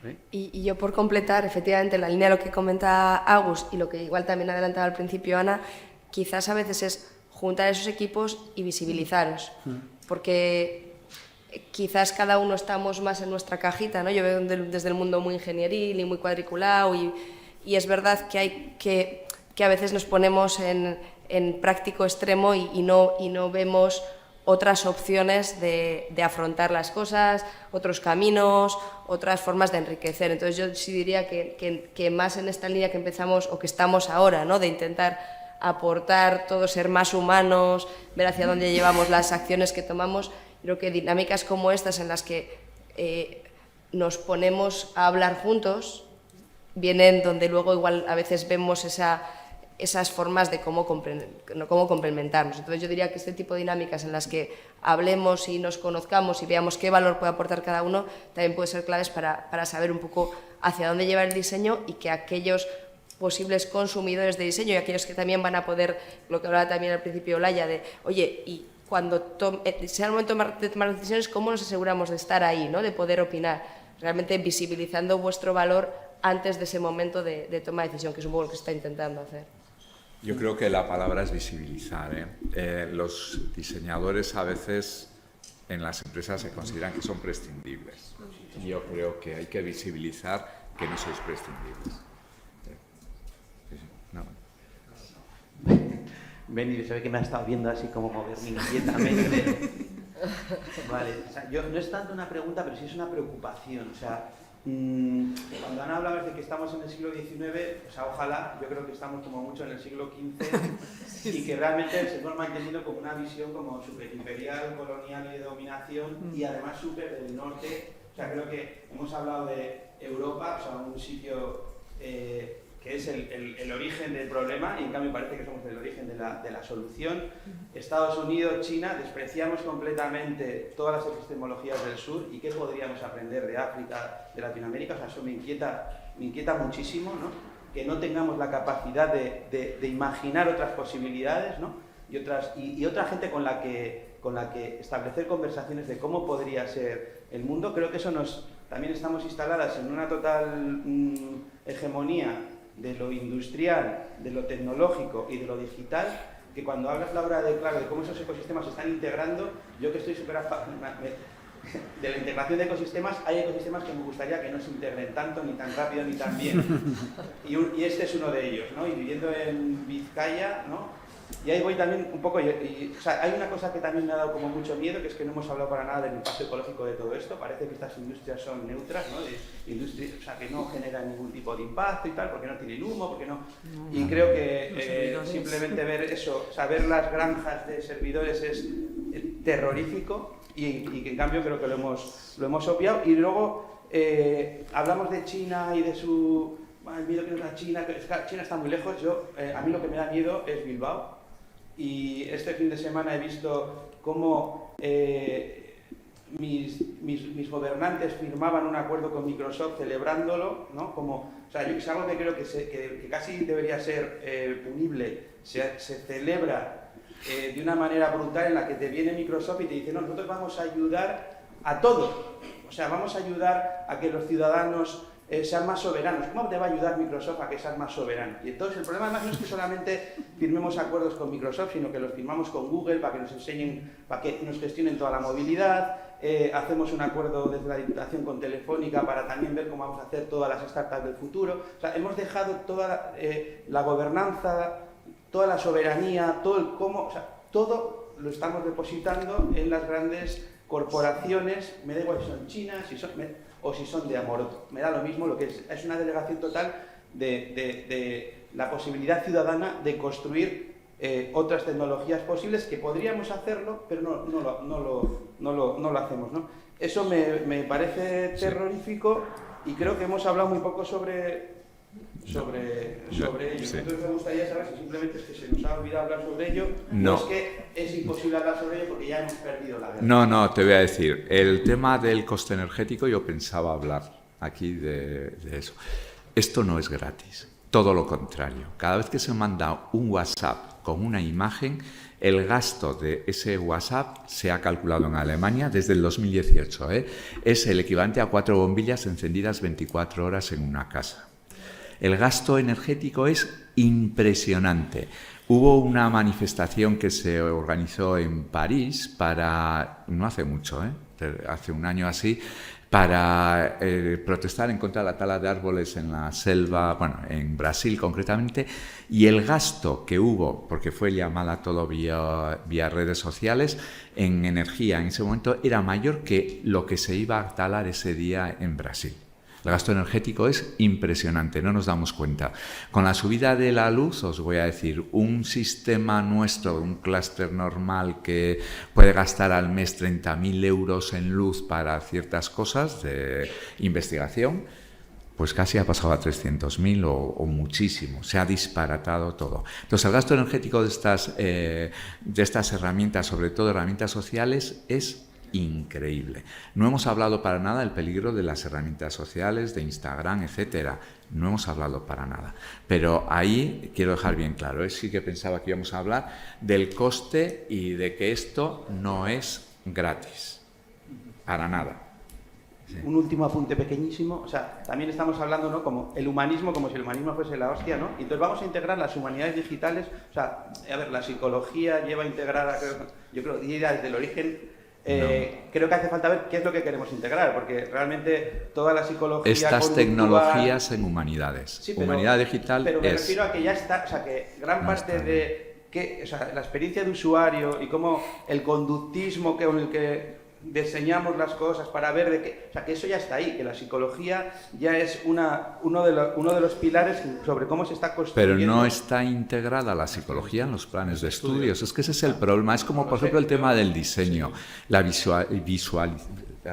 ¿Sí? Y yo, por completar, efectivamente, la línea de lo que comenta Agus y lo que igual también adelantaba al principio Ana, quizás a veces es juntar esos equipos y visibilizaros, porque quizás cada uno estamos más en nuestra cajita, ¿no? Yo veo desde el mundo muy ingenieril y muy cuadriculado, y es verdad que hay que a veces nos ponemos en práctico extremo y no vemos otras opciones de afrontar las cosas, otros caminos, otras formas de enriquecer. Entonces yo sí diría que más en esta línea que empezamos o que estamos ahora, ¿no? De intentar aportar, todos ser más humanos, ver hacia dónde llevamos las acciones que tomamos, creo que dinámicas como estas en las que nos ponemos a hablar juntos vienen donde luego igual a veces vemos esas formas de cómo complementarnos. Entonces yo diría que este tipo de dinámicas en las que hablemos y nos conozcamos y veamos qué valor puede aportar cada uno también puede ser claves para saber un poco hacia dónde llevar el diseño, y que aquellos posibles consumidores de diseño y aquellos que también van a poder, lo que hablaba también al principio Olaya, de oye, y cuando sea el momento de tomar decisiones, ¿cómo nos aseguramos de estar ahí, ¿no? De poder opinar, realmente visibilizando vuestro valor antes de ese momento de toma de decisión, que es un poco lo que se está intentando hacer. Yo creo que la palabra es visibilizar, ¿eh? Los diseñadores a veces en las empresas se consideran que son prescindibles. Yo creo que hay que visibilizar que no sois prescindibles. No. Beni, se ve que me ha estado viendo así como moverme inquietamente. Vale, o sea, yo, no es tanto una pregunta, pero sí es una preocupación. O sea, cuando han hablado de que estamos en el siglo XIX, o sea, ojalá, yo creo que estamos como mucho en el siglo XV y que realmente se nos manteniendo como una visión como superimperial, colonial y de dominación y además súper del norte. O sea, creo que hemos hablado de Europa, o sea, un sitio que es el origen del problema y en cambio parece que somos el origen de la solución. Estados Unidos, China, despreciamos completamente todas las epistemologías del sur y qué podríamos aprender de África, de Latinoamérica. O sea, eso me inquieta muchísimo, ¿no? Que no tengamos la capacidad de imaginar otras posibilidades, ¿no? y otra gente con la que establecer conversaciones de cómo podría ser el mundo. Creo que eso también estamos instaladas en una total hegemonía de lo industrial, de lo tecnológico y de lo digital, que cuando hablas, Laura, de cómo esos ecosistemas se están integrando, yo que estoy súper de la integración de ecosistemas, hay ecosistemas que me gustaría que no se integren tanto, ni tan rápido, ni tan bien. Y este es uno de ellos, ¿no? Y viviendo en Vizcaya, ¿no? Y ahí voy también un poco, o sea, hay una cosa que también me ha dado como mucho miedo, que es que no hemos hablado para nada del impacto ecológico de todo esto. Parece que estas industrias son neutras, ¿no? O sea, que no generan ningún tipo de impacto y tal, porque no tienen humo, porque no... Y creo que simplemente ver eso, o sea, ver las granjas de servidores es terrorífico y que en cambio creo que lo hemos obviado. Y luego hablamos de China y de su... el miedo que nos da China, que China está muy lejos. A mí lo que me da miedo es Bilbao. Y este fin de semana he visto cómo mis gobernantes firmaban un acuerdo con Microsoft celebrándolo, ¿no? O sea, es algo que creo que casi debería ser punible. Se celebra de una manera brutal en la que te viene Microsoft y te dice, no, nosotros vamos a ayudar a todos. O sea, vamos a ayudar a que los ciudadanos sean más soberanos. ¿Cómo te va a ayudar Microsoft a que seas más soberano? Y entonces el problema además no es que solamente firmemos acuerdos con Microsoft, sino que los firmamos con Google para que nos enseñen, para que nos gestionen toda la movilidad. Hacemos un acuerdo desde la Diputación con Telefónica para también ver cómo vamos a hacer todas las startups del futuro. O sea, hemos dejado toda la gobernanza, toda la soberanía, todo el cómo, o sea, todo lo estamos depositando en las grandes corporaciones. Me da igual si son chinas, o si son de Amoroto. Me da lo mismo, lo que es una delegación total de la posibilidad ciudadana de construir otras tecnologías posibles, que podríamos hacerlo, pero no lo hacemos, ¿no? Eso me parece terrorífico y creo que hemos hablado muy poco sobre ello. Sí. Entonces me gustaría saber si simplemente es que se nos ha olvidado hablar sobre ello, no. o es que es imposible hablar sobre ello porque ya hemos perdido la guerra. No, te voy a decir, el tema del coste energético yo pensaba hablar aquí de eso. Esto no es gratis, todo lo contrario. Cada vez que se manda un WhatsApp con una imagen, el gasto de ese WhatsApp se ha calculado en Alemania desde el 2018. Es el equivalente a 4 bombillas encendidas 24 horas en una casa. El gasto energético es impresionante. Hubo una manifestación que se organizó en París no hace mucho, hace un año así, para protestar en contra de la tala de árboles en la selva, bueno, en Brasil concretamente, y el gasto que hubo, porque fue llamada todo vía redes sociales, en energía en ese momento era mayor que lo que se iba a talar ese día en Brasil. El gasto energético es impresionante, no nos damos cuenta. Con la subida de la luz, os voy a decir, un sistema nuestro, un clúster normal que puede gastar al mes 30.000 euros en luz para ciertas cosas de investigación, pues casi ha pasado a 300.000 o muchísimo, se ha disparatado todo. Entonces el gasto energético de estas herramientas, sobre todo herramientas sociales, es increíble. No hemos hablado para nada del peligro de las herramientas sociales, de Instagram, etcétera. No hemos hablado para nada. Pero ahí quiero dejar bien claro, sí que pensaba que íbamos a hablar del coste y de que esto no es gratis. Para nada. Un último apunte pequeñísimo, o sea, también estamos hablando, ¿no?, como el humanismo, como si el humanismo fuese la hostia, ¿no? Y entonces vamos a integrar las humanidades digitales, o sea, a ver, la psicología lleva a integrar, yo creo, ya desde el origen. Creo que hace falta ver qué es lo que queremos integrar, porque realmente toda la psicología... Estas tecnologías en humanidades. Sí, pero, humanidad digital pero me es... refiero a que ya está, o sea, que gran parte de o sea, la experiencia de usuario y cómo el conductismo con el que diseñamos las cosas para ver de qué... O sea, que eso ya está ahí, que la psicología ya es uno de los pilares sobre cómo se está construyendo... Pero no está integrada la psicología en los planes de estudios. Es que ese es el problema. Es como, por ejemplo, el tema del diseño. La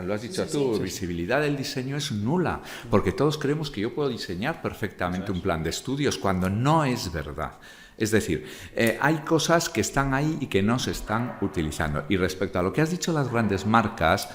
lo has dicho tú, visibilidad del diseño es nula, porque todos creemos que yo puedo diseñar perfectamente un plan de estudios, cuando no es verdad. Es decir, hay cosas que están ahí y que no se están utilizando. Y respecto a lo que has dicho las grandes marcas,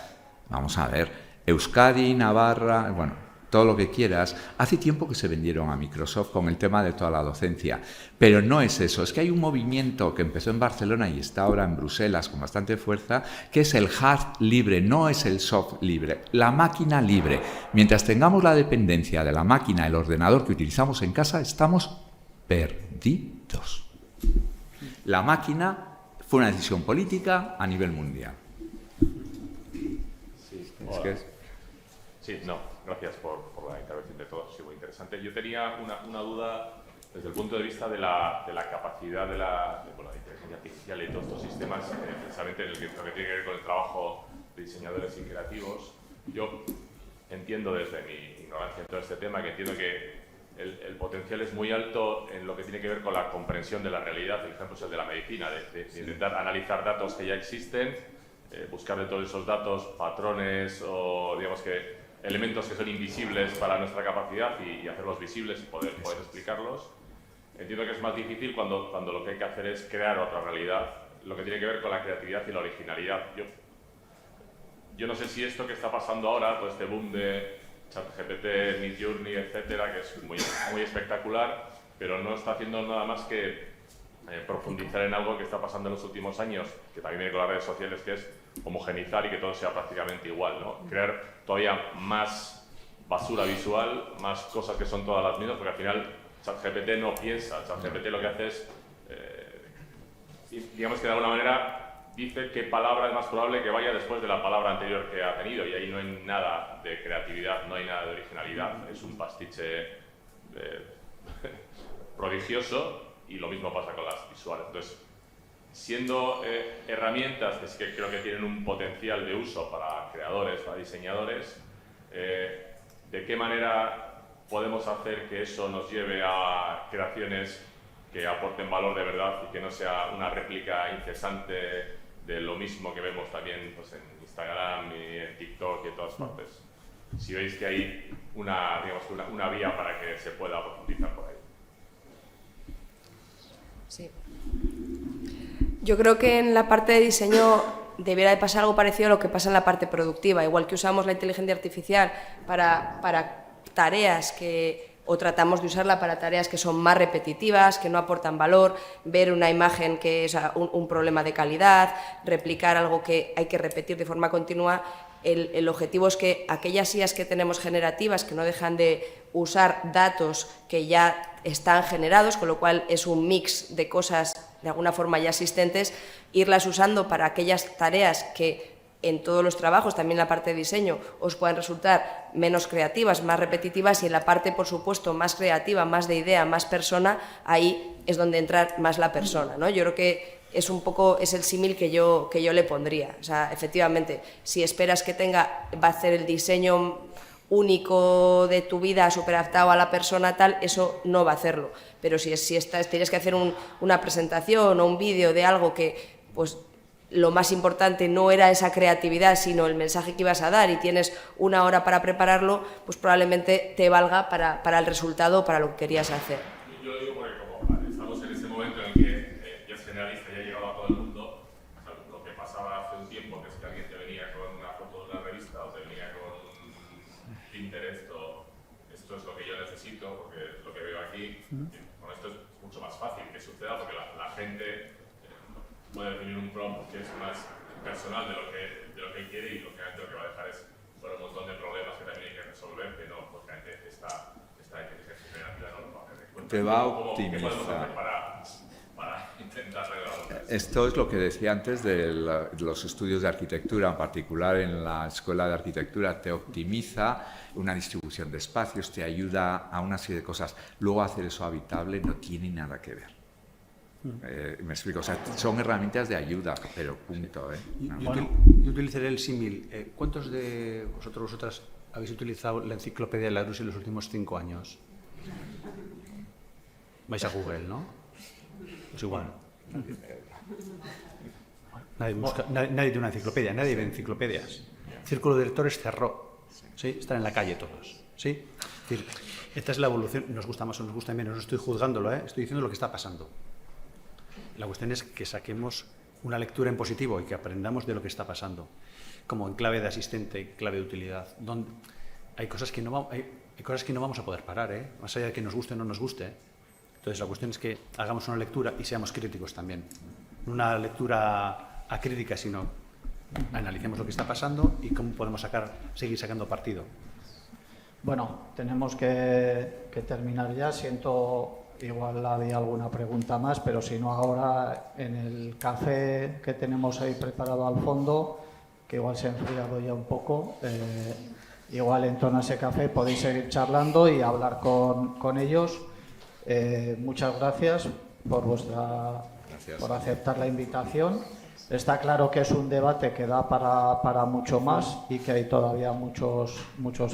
vamos a ver, Euskadi, Navarra, bueno, todo lo que quieras, hace tiempo que se vendieron a Microsoft con el tema de toda la docencia. Pero no es eso, es que hay un movimiento que empezó en Barcelona y está ahora en Bruselas con bastante fuerza, que es el hard libre, no es el soft libre, la máquina libre. Mientras tengamos la dependencia de la máquina, el ordenador que utilizamos en casa, estamos perdidos. La máquina fue una decisión política a nivel mundial. Sí, no, gracias por la intervención de todos, sí, muy interesante. Yo tenía una duda desde el punto de vista de la capacidad de la inteligencia artificial y todos estos sistemas, precisamente en lo que tiene que ver con el trabajo de diseñadores y creativos. Yo entiendo desde mi ignorancia en todo este tema, que entiendo que el potencial es muy alto en lo que tiene que ver con la comprensión de la realidad. El ejemplo es el de la medicina, de intentar analizar datos que ya existen, buscar de todos esos datos patrones o, digamos, que elementos que son invisibles para nuestra capacidad y hacerlos visibles y poder explicarlos. Entiendo que es más difícil cuando lo que hay que hacer es crear otra realidad, lo que tiene que ver con la creatividad y la originalidad. Yo no sé si esto que está pasando ahora, todo este boom de ChatGPT, Midjourney, etcétera, que es muy espectacular, pero no está haciendo nada más que profundizar en algo que está pasando en los últimos años, que también viene con las redes sociales, que es homogenizar y que todo sea prácticamente igual, ¿no? Crear todavía más basura visual, más cosas que son todas las mismas, porque al final ChatGPT no piensa. ChatGPT lo que hace es, digamos que de alguna manera dice qué palabra es más probable que vaya después de la palabra anterior que ha tenido, y ahí no hay nada de creatividad, no hay nada de originalidad, es un pastiche prodigioso, y lo mismo pasa con las visuales. Entonces, siendo herramientas que sí que creo que tienen un potencial de uso para creadores, para diseñadores, ¿de qué manera podemos hacer que eso nos lleve a creaciones que aporten valor de verdad y que no sea una réplica incesante de lo mismo que vemos también, pues, en Instagram y en TikTok y en todas partes? Si veis que hay una vía para que se pueda profundizar por ahí. Sí. Yo creo que en la parte de diseño debiera de pasar algo parecido a lo que pasa en la parte productiva. Igual que usamos la inteligencia artificial para tareas o tratamos de usarla para tareas que son más repetitivas, que no aportan valor, ver una imagen que es un problema de calidad, replicar algo que hay que repetir de forma continua. El objetivo es que aquellas IAs que tenemos generativas, que no dejan de usar datos que ya están generados, con lo cual es un mix de cosas de alguna forma ya existentes, irlas usando para aquellas tareas que en todos los trabajos, también en la parte de diseño, os puedan resultar menos creativas, más repetitivas, y en la parte, por supuesto, más creativa, más de idea, más persona, ahí es donde entra más la persona, ¿no? Yo creo que es el símil que yo le pondría. O sea, efectivamente, si esperas que va a hacer el diseño único de tu vida, súper adaptado a la persona tal, eso no va a hacerlo. Pero si tienes que hacer una presentación o un vídeo de algo que, pues, lo más importante no era esa creatividad, sino el mensaje que ibas a dar, y tienes una hora para prepararlo, pues probablemente te valga para el resultado o para lo que querías hacer. Yo lo digo porque como estamos en ese momento en el que ya es generalista, ya ha llegado a todo el mundo, o sea, lo que pasaba hace un tiempo, que es que alguien te venía con una foto de una revista o te venía con Pinterest o esto es lo que yo necesito, porque lo que veo aquí, con esto es mucho más fácil que suceda, porque la gente puede definir un prompt que es más personal de lo que quiere, y lo que va a dejar es sobre un montón de problemas que también hay que resolver, que no, porque esta inteligencia generativa no lo va a tener en cuenta. Te va a ¿Qué podemos optimizar. hacer para intentar arreglarlo? Esto es lo que decía antes de los estudios de arquitectura, en particular en la escuela de arquitectura, te optimiza una distribución de espacios, te ayuda a una serie de cosas. Luego hacer eso habitable no tiene nada que ver. Me explico, o sea, son herramientas de ayuda, pero punto. Yo utilizaré el símil. ¿Cuántos de vosotras habéis utilizado la enciclopedia de Larousse en los últimos 5 años? Vais a Google, ¿no? Pues igual. Nadie tiene una enciclopedia, nadie ve enciclopedias. El Círculo de Lectores cerró. ¿Sí? Están en la calle todos. ¿Sí? Es decir, esta es la evolución. Nos gusta más o nos gusta menos. No estoy juzgándolo, estoy diciendo lo que está pasando. La cuestión es que saquemos una lectura en positivo y que aprendamos de lo que está pasando, como en clave de asistente, clave de utilidad. Donde hay cosas que no vamos a poder parar, más allá de que nos guste o no nos guste. Entonces la cuestión es que hagamos una lectura y seamos críticos también. No una lectura acrítica, sino analicemos lo que está pasando y cómo podemos seguir sacando partido. Bueno, tenemos que terminar ya. Siento, igual había alguna pregunta más, pero si no ahora en el café que tenemos ahí preparado al fondo, que igual se ha enfriado ya un poco, igual en torno a ese café podéis seguir charlando y hablar con ellos. Muchas gracias por aceptar la invitación. Está claro que es un debate que da para mucho más y que hay todavía muchos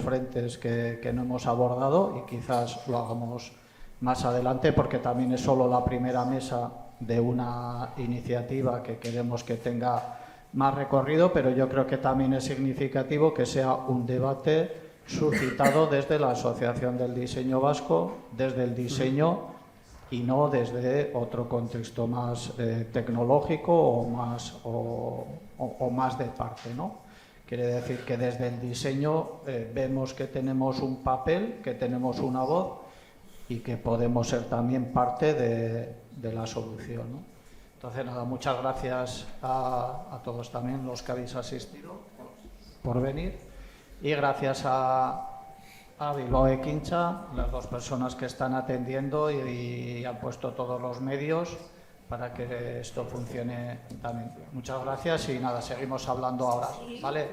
frentes que no hemos abordado y quizás lo hagamos más adelante, porque también es solo la primera mesa de una iniciativa que queremos que tenga más recorrido, pero yo creo que también es significativo que sea un debate suscitado desde la Asociación del Diseño Vasco, desde el diseño y no desde otro contexto más tecnológico o más de parte, ¿no? Quiere decir que desde el diseño vemos que tenemos un papel, que tenemos una voz y que podemos ser también parte de la solución, ¿no? Entonces, nada, muchas gracias a todos también los que habéis asistido por venir y gracias a Bilbao Ekintza, las dos personas que están atendiendo y han puesto todos los medios para que esto funcione también. Muchas gracias y nada, seguimos hablando ahora, ¿vale?